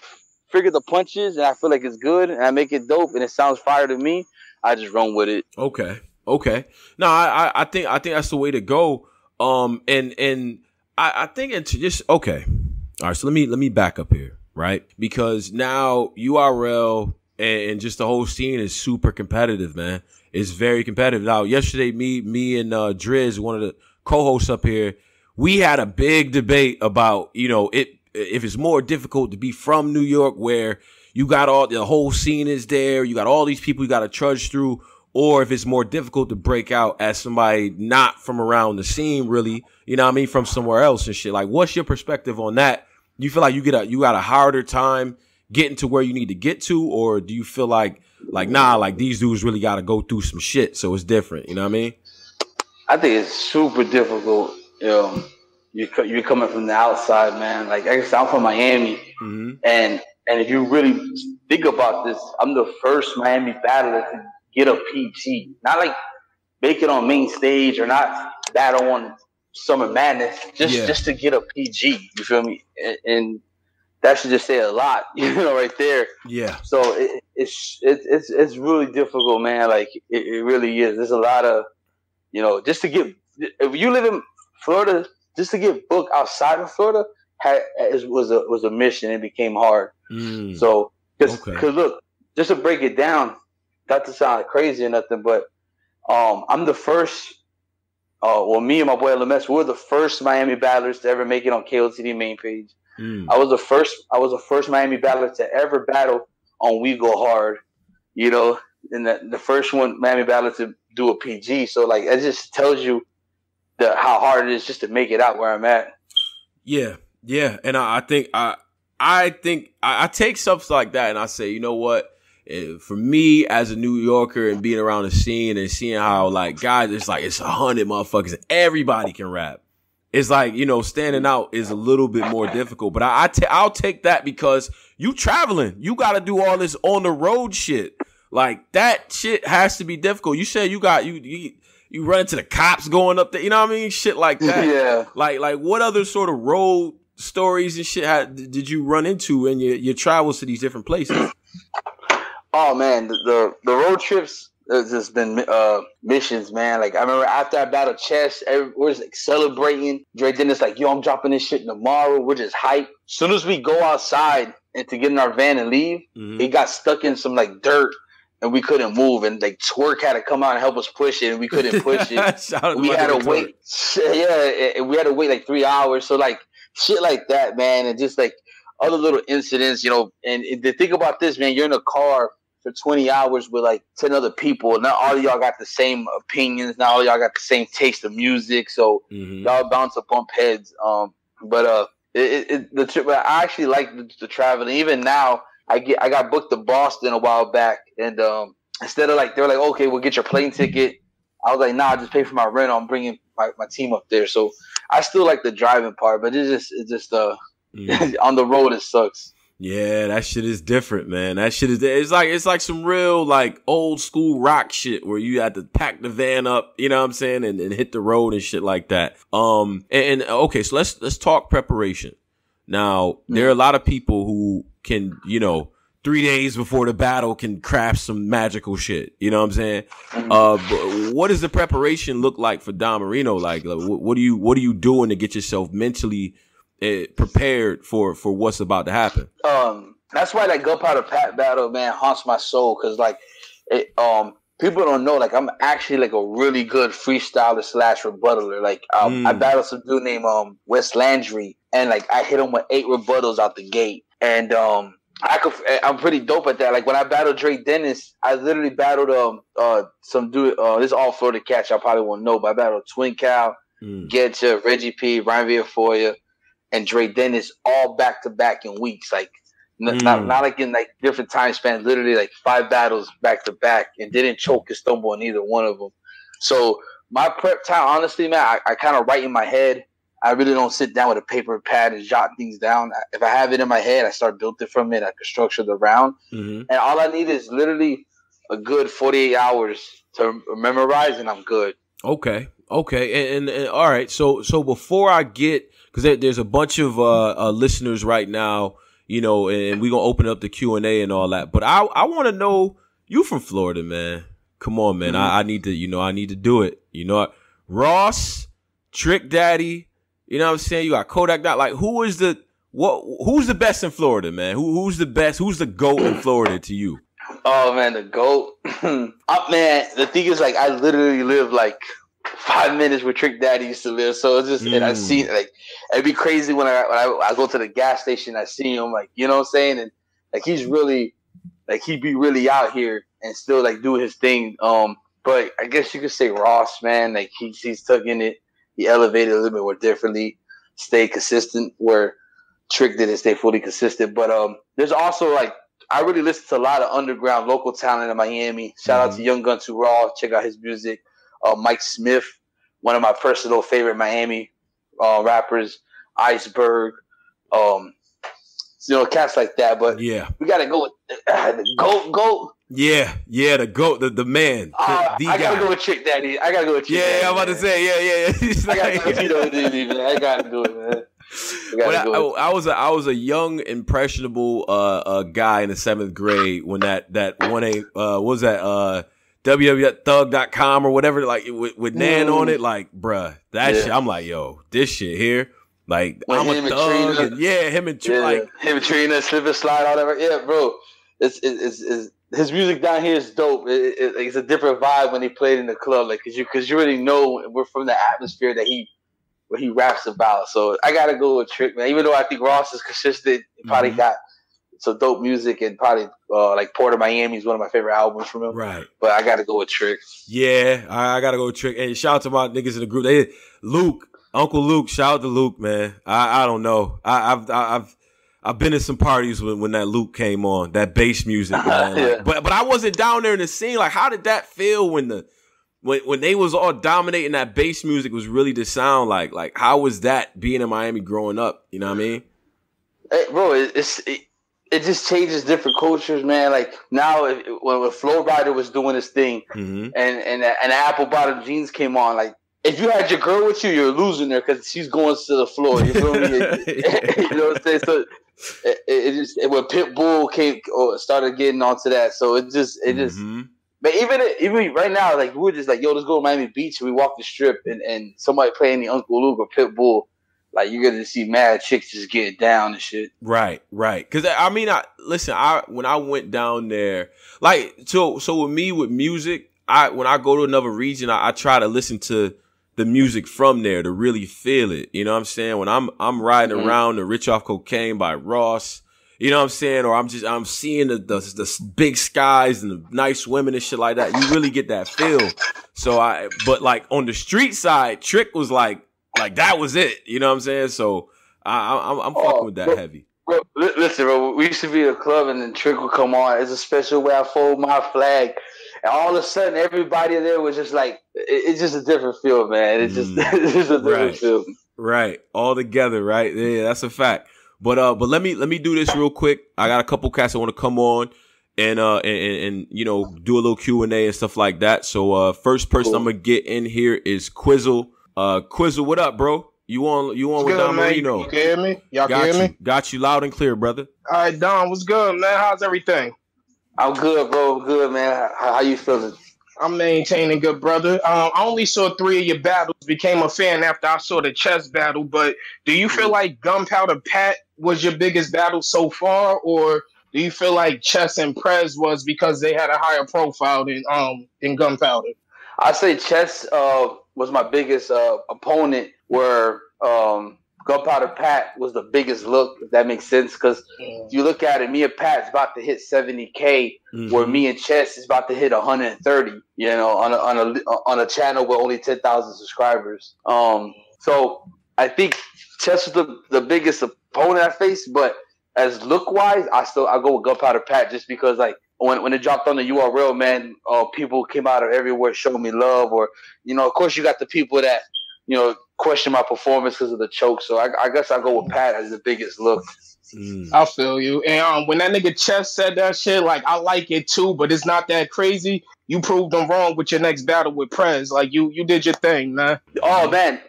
figure the punches and I feel like it's good and I make it dope and it sounds fire to me, I just run with it. Okay. No, I think that's the way to go. And I think it's just okay. All right. So let me back up here, right? Because now URL and just the whole scene is super competitive, man. It's very competitive. Now, yesterday, me and Driz, one of the co-hosts up here, we had a big debate about, if it's more difficult to be from New York, where you got the whole scene is there, you got all these people you got to trudge through, or if it's more difficult to break out as somebody not from around the scene, really, from somewhere else and shit. Like, what's your perspective on that? Do you feel like you got a harder time getting to where you need to get to, or do you feel like these dudes really got to go through some shit, so it's different? You know what I mean? I think it's super difficult. You're coming from the outside, man. Like, I guess I'm from Miami, mm-hmm. and if you really think about this, I'm the first Miami battler to get a PG. Not like make it on main stage or not battle on Summer Madness, just to get a PG. You feel me? And that should just say a lot, right there. Yeah. So it's really difficult, man. Like it really is. There's a lot of, just to get, if you live in Florida, just to get booked outside of Florida was a mission. It became hard. So because look, just to break it down, not to sound crazy or nothing, but I'm the first. Me and my boy LMS, we're the first Miami battlers to ever make it on KOTD main page. I was the first Miami battler to ever battle on We Go Hard, and the first Miami battler to do a PG. So like, it just tells you how hard it is just to make it out where I'm at. Yeah. And I think I take stuff like that and I say, you know what? For me as a New Yorker and being around the scene and seeing how like guys, it's 100 motherfuckers and everybody can rap. It's like, standing out is a little bit more difficult, but I'll take that because you traveling, you got to do all this on the road shit. Like that shit has to be difficult. You said you run into the cops going up there, you know what I mean? Shit like that. Yeah. Like what other sort of road stories and shit did you run into in your travels to these different places? Oh man, the road trips has just been missions, man. Like I remember after I battled Chess, we're just like celebrating. Dre Dennis like, yo, I'm dropping this shit tomorrow. We're just hyped. As soon as we go outside and to get in our van and leave, it got stuck in some like dirt and we couldn't move. And like Twerk had to come out and help us push it, and we couldn't push it. We had to wait. Yeah, we had to wait like 3 hours. So like shit like that, man, and just like other little incidents, And to think about this, man, you're in a car for 20 hours with like 10 other people. Not all of y'all got the same opinions. Not all of y'all got the same taste of music. So y'all bound to bump heads. The trip, I actually like the traveling. Even now, I got booked to Boston a while back. And instead of like, they were like, okay, we'll get your plane ticket. I was like, nah, just pay for my rent. I'm bringing my team up there. So I still like the driving part, but it's just on the road, it sucks. Yeah, that shit is different, man. That shit is, it's like some real like old school rock shit where you had to pack the van up, you know what I'm saying, and hit the road and shit like that. And okay, so let's talk preparation. Now, there are a lot of people who can, 3 days before the battle can craft some magical shit. You know what I'm saying? But what does the preparation look like for Don Marino? Like, what are you doing to get yourself mentally prepared for what's about to happen? That's why that Gunpowder Pat battle, man, haunts my soul. Cause like, people don't know, like, I'm actually like a really good freestyler / rebuttaler. Like, I battled some dude named Wes Landry, and like I hit him with 8 rebuttals out the gate, and I'm pretty dope at that. Like when I battled Dre Dennis, I literally battled some dude. This is all Florida cats, y'all probably won't know, but I battled Twin Cow, Getcha, Reggie P, Ryan Villafoya, and Dre Dennis all back to back in weeks. Like not like in like different time spans. Literally like 5 battles back to back, and didn't choke or stumble on either one of them. So my prep time, honestly, man, I kind of write in my head. I really don't sit down with a paper and pad and jot things down. If I have it in my head, I start building from it. I can structure the round. And all I need is literally a good 48 hours to memorize, and I'm good. Okay. And all right. So before I get, because there's a bunch of listeners right now, you know, and we're going to open up the Q&A and all that. But I want to know, you from Florida, man. Come on, man. I need to do it. You know what? Ross, Trick Daddy, you know what I'm saying? You got Kodak Dot. Like, who's the best in Florida, man? Who's the best? Who's the GOAT in Florida to you? Oh, man, the GOAT. Man, the thing is, like, I literally live, like, 5 minutes where Trick Daddy used to live. So it's just, and I see, like, it'd be crazy when I go to the gas station, I see him, like, you know what I'm saying? And, like, he's really, like, he'd be really out here and still, like, doing his thing. But I guess you could say Ross, man. Like, he's tugging it. He elevated a little bit more differently, stayed consistent, where Trick didn't stay fully consistent. But there's also, like, I really listen to a lot of underground local talent in Miami. Shout out to Young Gun 2 Raw. Check out his music. Mike Smith, one of my personal favorite Miami rappers. Iceberg. You know, cats like that. But yeah, we got to go with the GOAT. Yeah, the GOAT, the man. I gotta go with Trick Daddy. I gotta go with Trick Daddy. Yeah, I'm about to say, yeah. I gotta go with Tito, man. I gotta do it, man. I was a young, impressionable guy in the 7th grade when that one what was that www.thug.com or whatever, like with Nan on it, like, bruh, that shit. I'm like, yo, this shit here, like, when I'm a thug, and him and Trina, slip and slide, all that. Yeah, bro, it's his music down here is dope. It's a different vibe when he played in the club, like, cause you already know we're from the atmosphere that he raps about. So I gotta go with Trick, man. Even though I think Ross is consistent, he probably got some dope music, and probably like Port of Miami is one of my favorite albums from him. Right. But I gotta go with Trick. Yeah, I gotta go with Trick. And shout out to my niggas in the group. Uncle Luke. Shout out to Luke, man. I don't know. I've been in some parties when that Luke came on, that bass music, man. Like, but I wasn't down there in the scene. Like, how did that feel when they was all dominating that bass music was really the sound? Like how was that being in Miami growing up? You know what I mean? Hey, bro, it just changes different cultures, man. Like now, when Flow Rider was doing his thing, and Apple Bottom Jeans came on, like, if you had your girl with you, you're losing her because she's going to the floor. You feel me? You know what I'm saying? So when Pitbull started getting onto that, so it just. But even right now, like, we're just like, yo, let's go to Miami Beach, and we walk the strip, and somebody playing the Uncle Luke or Pitbull, like, you're gonna see mad chicks just get down and shit. Right. Because I mean, when I went down there, like, so with me with music, when I go to another region, I try to listen to the music from there to really feel it. You know what I'm saying? When I'm riding around the Rich Off Cocaine by Ross, you know what I'm saying? Or I'm seeing the big skies and the nice women and shit like that. You really get that feel. But like on the street side, Trick was like that was it. You know what I'm saying? So I'm fucking with that heavy. Bro, listen, bro, we used to be at a club and then Trick would come on. It's a special way I fold my flag. And all of a sudden, everybody there was just like, it's just a different feel, man. It's just a different feel. Right. All together, right? Yeah, that's a fact. But let me do this real quick. I got a couple cats that want to come on and you know, do a little Q&A and stuff like that. So first person I'm gonna get in here is Quizzle. Quizzle, what up, bro? You on with Don Marino. You can hear me? Y'all can hear me? Got you loud and clear, brother. All right, Don, what's good, man? How's everything? I'm good, bro. I'm good, man. How you feeling? I'm maintaining good, brother. I only saw 3 of your battles. Became a fan after I saw the chess battle. But do you feel like Gunpowder Pat was your biggest battle so far, or do you feel like Chess and Prez was because they had a higher profile than Gunpowder? I say Chess was my biggest opponent, where Gunpowder Pat was the biggest look, if that makes sense. Because if you look at it, me and Pat's about to hit 70K, where me and Chess is about to hit 130. You know, on a channel with only 10,000 subscribers. So I think Chess was the biggest opponent I faced, but as look wise, I go with Gunpowder Pat just because like when it dropped on the URL, man, people came out of everywhere showing me love, or of course you got the people that question my performance because of the choke. So I guess I go with Pat as the biggest look. I feel you. And when that nigga Chess said that shit, like I like it too, but it's not that crazy. You proved them wrong with your next battle with Prez. Like you did your thing, man. Oh man,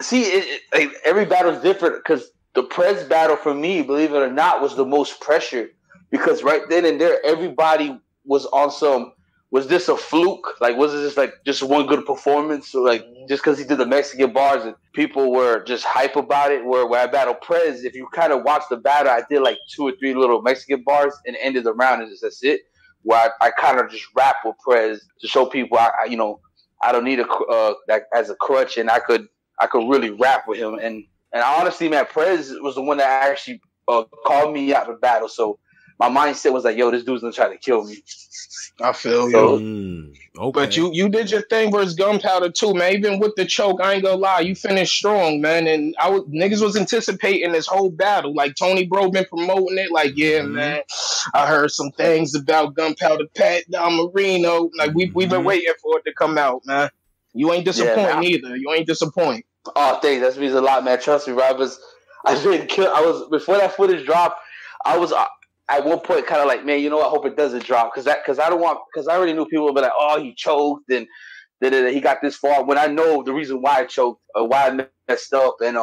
see, like, every battle is different because the Prez battle for me, believe it or not, was the most pressure because right then and there, everybody was on some. Was this a fluke? Like, was it just like just one good performance? Or like just because he did the Mexican bars and people were just hype about it? Where I battled Prez, if you kind of watch the battle, I did like 2 or 3 little Mexican bars and ended the round and that's it. Where I kind of just rap with Prez to show people I don't need that as a crutch and I could really rap with him. And honestly, man, Prez was the one that actually called me out of battle. So my mindset was like, yo, this dude's gonna try to kill me. I feel you. Okay. But you did your thing versus Gunpowder too, man. Even with the choke, I ain't gonna lie, you finished strong, man. And niggas was anticipating this whole battle. Like Tony Bro been promoting it. Like, yeah, man, I heard some things about Gunpowder Pat, Don Marino. Like we've been waiting for it to come out, man. You ain't disappointing either. You ain't disappointing. Oh, thanks. That means a lot, man. Trust me, bro. Before that footage dropped, I was at one point kind of like, man, I hope it doesn't drop because I already knew people would be like, oh, he choked and he got this far when I know the reason why I choked or why I messed up. And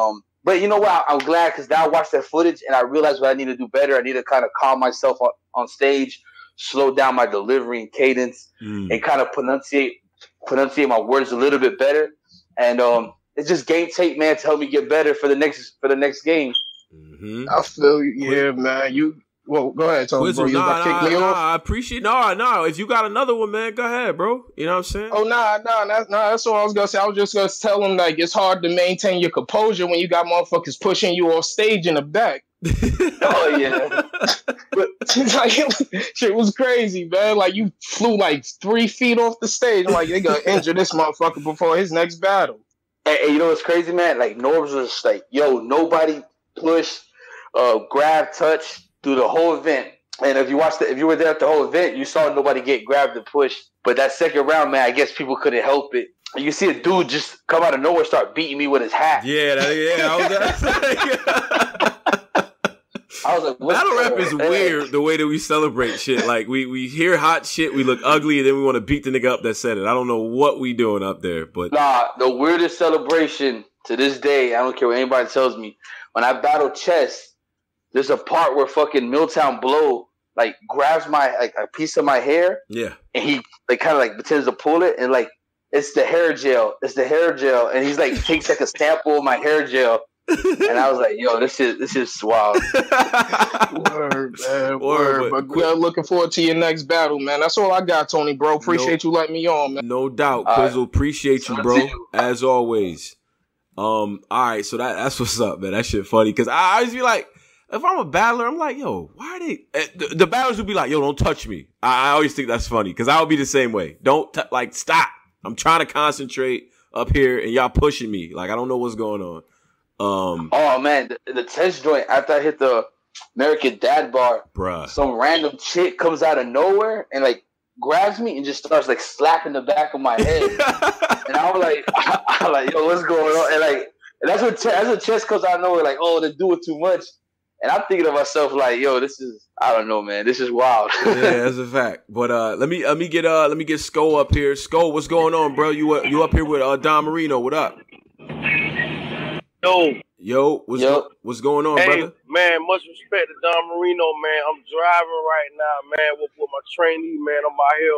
but you know what? I'm glad because now I watched that footage and I realized what I need to do better. I need to kind of calm myself on stage, slow down my delivery and cadence, and kind of pronunciate my words a little bit better. And it's just game tape, man, to help me get better for the next game. I feel you, yeah, man. Well, go ahead, Tony, bro. You about to kick me off? I appreciate no. If you got another one, man, go ahead, bro. You know what I'm saying? Oh, that's what I was gonna say. I was just gonna tell him like it's hard to maintain your composure when you got motherfuckers pushing you off stage in the back. Oh yeah, but like, shit was crazy, man. Like you flew like 3 feet off the stage. I'm like they gonna injure this motherfucker before his next battle. And you know what's crazy, man? Like Norbs was just like, yo, nobody pushed, grab, touch through the whole event. And if you were there at the whole event, you saw nobody get grabbed and pushed. But that second round, man, I guess people couldn't help it. You see a dude just come out of nowhere, start beating me with his hat. I was like, battle rap is weird the way that we celebrate shit. Like we hear hot shit, we look ugly, and then we want to beat the nigga up that said it. I don't know what we doing up there, but the weirdest celebration to this day, I don't care what anybody tells me. When I battle Chess, there's a part where fucking Milltown Blow like grabs a piece of my hair. Yeah. And he kind of like pretends to pull it and like it's the hair gel. And he's like takes like a sample of my hair gel. And I was like, yo, this is wild. Word, man. Word. But we're looking forward to your next battle, man. That's all I got, Tony, bro. Appreciate you letting me on, man. No doubt. Quizzle, appreciate you, bro. As always. All right, so that's what's up, man. That shit funny. Cause I always be like, if I'm a battler, I'm like, yo, why are they? The battlers would be like, yo, don't touch me. I always think that's funny because I would be the same way. Don't stop. I'm trying to concentrate up here and y'all pushing me. Like I don't know what's going on. Oh man, the test joint after I hit the American Dad bar, bruh, some random chick comes out of nowhere and like grabs me and just starts like slapping the back of my head, and I'm like, yo, what's going on? And that's when Chess comes out of nowhere, like, oh, they're doing too much. And I'm thinking to myself, like, yo, this is, I don't know, man. This is wild. Yeah, that's a fact. But let me get Sko up here. Sko, what's going on, bro? You up here with Don Marino? What up? Yo, what's going on, brother? Man, much respect to Don Marino, man. I'm driving right now, man, with my trainee, man. I'm out here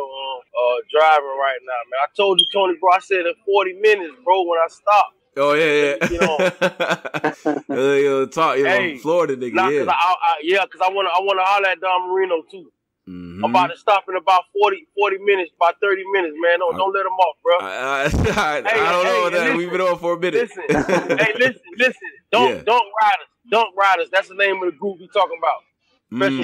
driving right now, man. I told you, Tony, bro, I said in 40 minutes, bro, when I stopped. Oh, yeah. Talk, hey, Florida nigga, because I want to holler at Don Marino, too. Mm-hmm. I'm about to stop in about 40 minutes, about 30 minutes, man. Don't let him off, bro. I don't know that. We've been on for a minute. Listen. Don't ride us. That's the name of the group we talking about. That's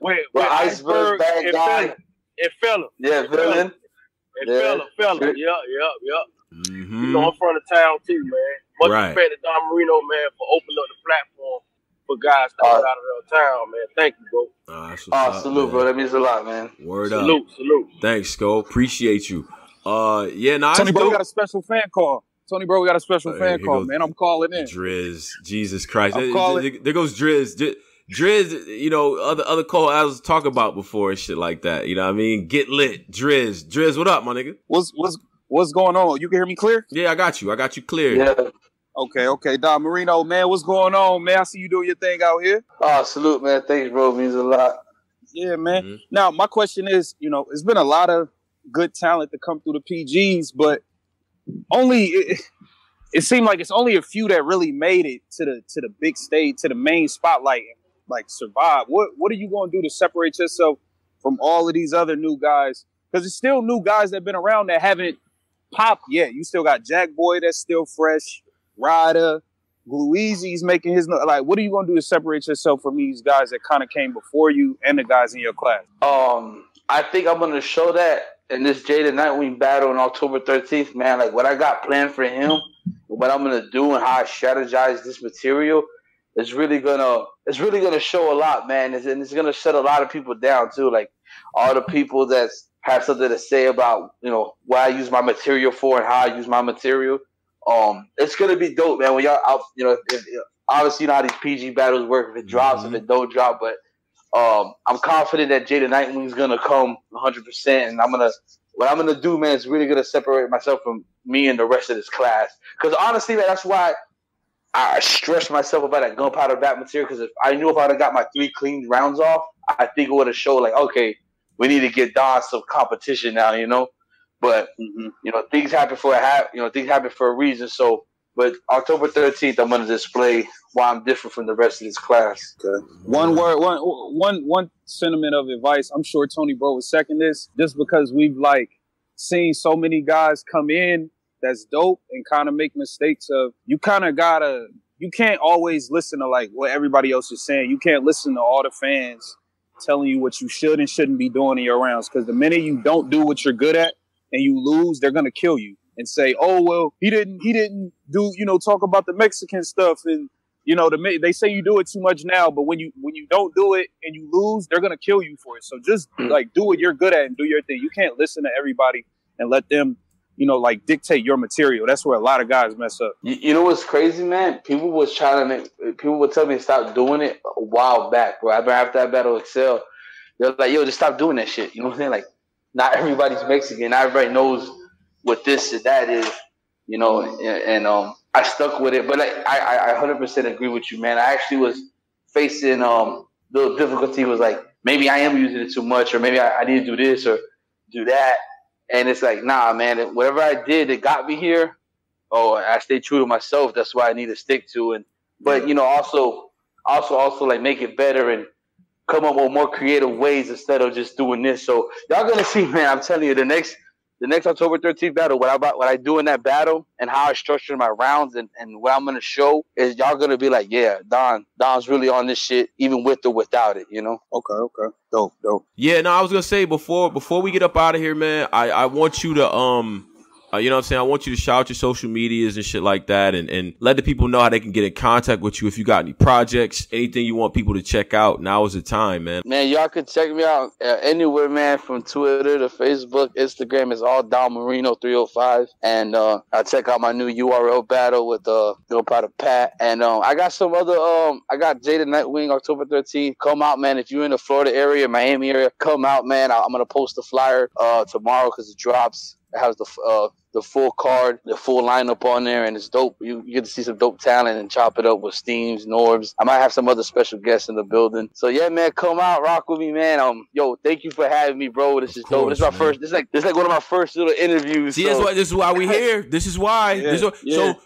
right. Iceberg, bad guy. It fella. Yeah, villain. Fella. Yep. Mm-hmm. You know, I'm from the town too, man. Much respect to Don Marino, man, for opening up the platform for guys that are out of the town, man. Thank you, bro. Salute, bro. That means a lot, man. Word up. Salute. Thanks, Sko. Appreciate you. Tony, bro, we got a special fan call. Man. I'm calling in. Driz, Jesus Christ. There goes Driz. Driz, you know, other call I was talking about before and shit like that. You know what I mean? Get lit. Driz, what up, my nigga? What's going on? You can hear me clear? Yeah, I got you clear. Yeah. Okay. Don Marino, man, what's going on, man? I see you doing your thing out here. Salute, man. Thanks, bro. It means a lot. Yeah, man. Mm-hmm. Now, my question is, you know, it's been a lot of good talent to come through the PGs, but it seemed like it's only a few that really made it to the big stage, to the main spotlight, and like survive. What are you going to do to separate yourself from all of these other new guys? Because it's still new guys that have been around that haven't popped yet. You still got Jack Boy that's still fresh, Ryder, Blue Easy's making his, like, what are you going to do to separate yourself from these guys that kind of came before you and the guys in your class? I think I'm going to show that in this Jada Nightwing battle on October 13th, man. Like, what I got planned for him, what I'm going to do and how I strategize this material is really going to show a lot, man. And it's going to shut a lot of people down, too. Like, all the people that have something to say about, you know, what I use my material for and how I use my material. It's gonna be dope, man. When y'all out, you know, obviously you know how these PG battles work. If it drops, if it don't drop, but I'm confident that Jada Nightwing's gonna come 100%, and what I'm gonna do, man, is really gonna separate myself from me and the rest of this class. Because honestly, man, that's why I stressed myself about that Gunpowder Pat material. Because if I'd have got my 3 clean rounds off, I think it would have showed like, okay, we need to get Don some competition now, you know. But you know, things happen for a reason. So, but October 13th, I'm gonna display why I'm different from the rest of this class. Okay. One sentiment of advice. I'm sure Tony Bro would second this, just because we've like seen so many guys come in that's dope and kind of make mistakes. Of you can't always listen to like what everybody else is saying. You can't listen to all the fans telling you what you should and shouldn't be doing in your rounds. Because the minute you don't do what you're good at and you lose, they're gonna kill you and say, "Oh well, he didn't do, you know, talk about the Mexican stuff." And you know, they say you do it too much now, but when you don't do it and you lose, they're gonna kill you for it. So just like do what you're good at and do your thing. You can't listen to everybody and let them, you know, like dictate your material. That's where a lot of guys mess up. You know what's crazy, man? People would tell me to stop doing it a while back, bro. After that battle Excel, they're like, "Yo, just stop doing that shit." You know what I'm saying? Like, not everybody's Mexican. Not everybody knows what this and that is, you know. And I stuck with it, but I 100% agree with you, man. I actually was facing the difficulty was like maybe I am using it too much, or maybe I need to do this or do that. And it's like, nah, man. Whatever I did, it got me here. Oh, I stayed true to myself. That's why I need to stick to. But you know, also like make it better and come up with more creative ways instead of just doing this. So y'all gonna see, man. I'm telling you, the next October 13th battle, what I do in that battle and how I structure my rounds and what I'm gonna show is y'all gonna be like, yeah, Don's really on this shit, even with or without it, you know? Okay. Dope. Yeah, no, I was gonna say before we get up out of here, man, I want you to you know what I'm saying? I want you to shout your social medias and shit like that and let the people know how they can get in contact with you if you got any projects, anything you want people to check out. Now is the time, man. Man, y'all can check me out anywhere, man, from Twitter to Facebook, Instagram. It's all Don Marino 305. And I'll check out my new URL battle with Gunpowder Pat. And I got some other, I got Jada Nightwing October 13th. Come out, man. If you're in the Florida area, Miami area, come out, man. I'm going to post the flyer tomorrow because it drops. It has the the full card, the full lineup on there, and it's dope. You get to see some dope talent and chop it up with Steams, Norbs. I might have some other special guests in the building. So yeah, man, come out, rock with me, man. Yo, thank you for having me, bro. This is dope. This is my first. This is like one of my first little interviews. See, this is why we here. This is why.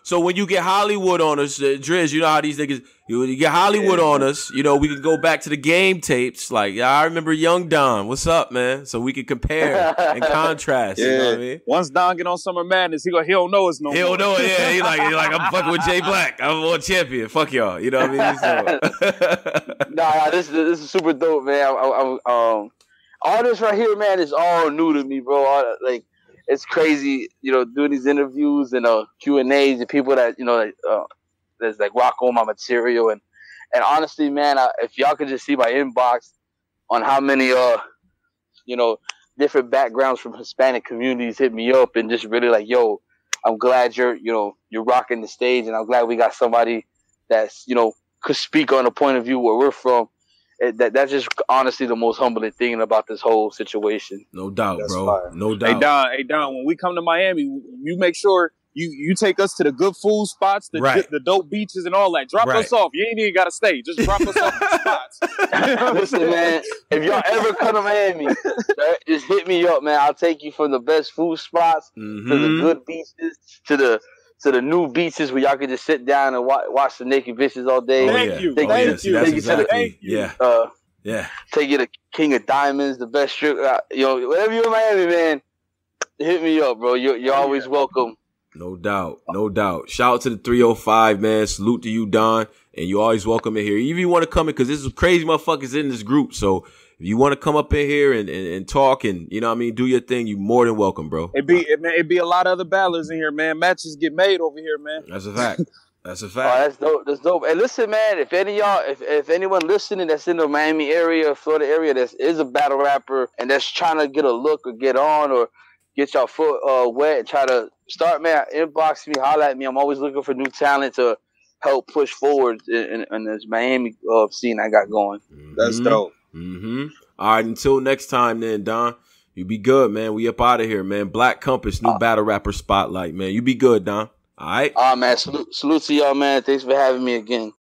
So when you get Hollywood on us, Driz, you know how these niggas. You get Hollywood on us, we can go back to the game tapes. Like, I remember Young Don. What's up, man? So we can compare and contrast. You know what I mean? Once Don get on Summer Madness, he don't know us no more. He don't know it. Yeah, he like I'm fucking with Jay Black. I'm a champion. Fuck y'all. You know what I mean? So. Nah, this is super dope, man. All this right here, man, is all new to me, bro. It's crazy, doing these interviews and Q&As and people that that's like rock on my material and honestly, man, if y'all could just see my inbox on how many different backgrounds from Hispanic communities hit me up and just really like, yo, I'm glad you're rocking the stage, and I'm glad we got somebody that's could speak on a point of view where we're from. That's just honestly the most humbling thing about this whole situation. No doubt, that's bro. Fire. No doubt. Hey Don, when we come to Miami, you make sure you take us to the good food spots, the dope beaches and all that. Drop us off. You ain't even got to stay. Just drop us off at the spots. Listen, man, if y'all ever come to Miami, just hit me up, man. I'll take you from the best food spots to the good beaches to the new beaches where y'all can just sit down and watch the naked bitches all day. Thank you. Thank you. Yeah. Take you to King of Diamonds, the best strip. Whenever you're in Miami, man, hit me up, bro. You're always welcome. No doubt. Shout out to the 305, man. Salute to you, Don. And you're always welcome in here. Even if you want to come in, because there's some crazy motherfuckers in this group. So if you want to come up in here and talk and, do your thing, you're more than welcome, bro. It'd be a lot of other battlers in here, man. Matches get made over here, man. That's a fact. That's a fact. Oh, that's dope. That's dope. And listen, man, if any of y'all, if anyone listening that's in the Miami area, Florida area, that is a battle rapper and that's trying to get a look or get on or get y'all foot wet and try to start, man, inbox me, holler at me. I'm always looking for new talent to help push forward in this Miami scene I got going. That's dope. Mm-hmm. All right, until next time then, Don. You be good, man. We up out of here, man. Black Compass, new battle rapper spotlight, man. You be good, Don. All right? Man, salute to y'all, man. Thanks for having me again.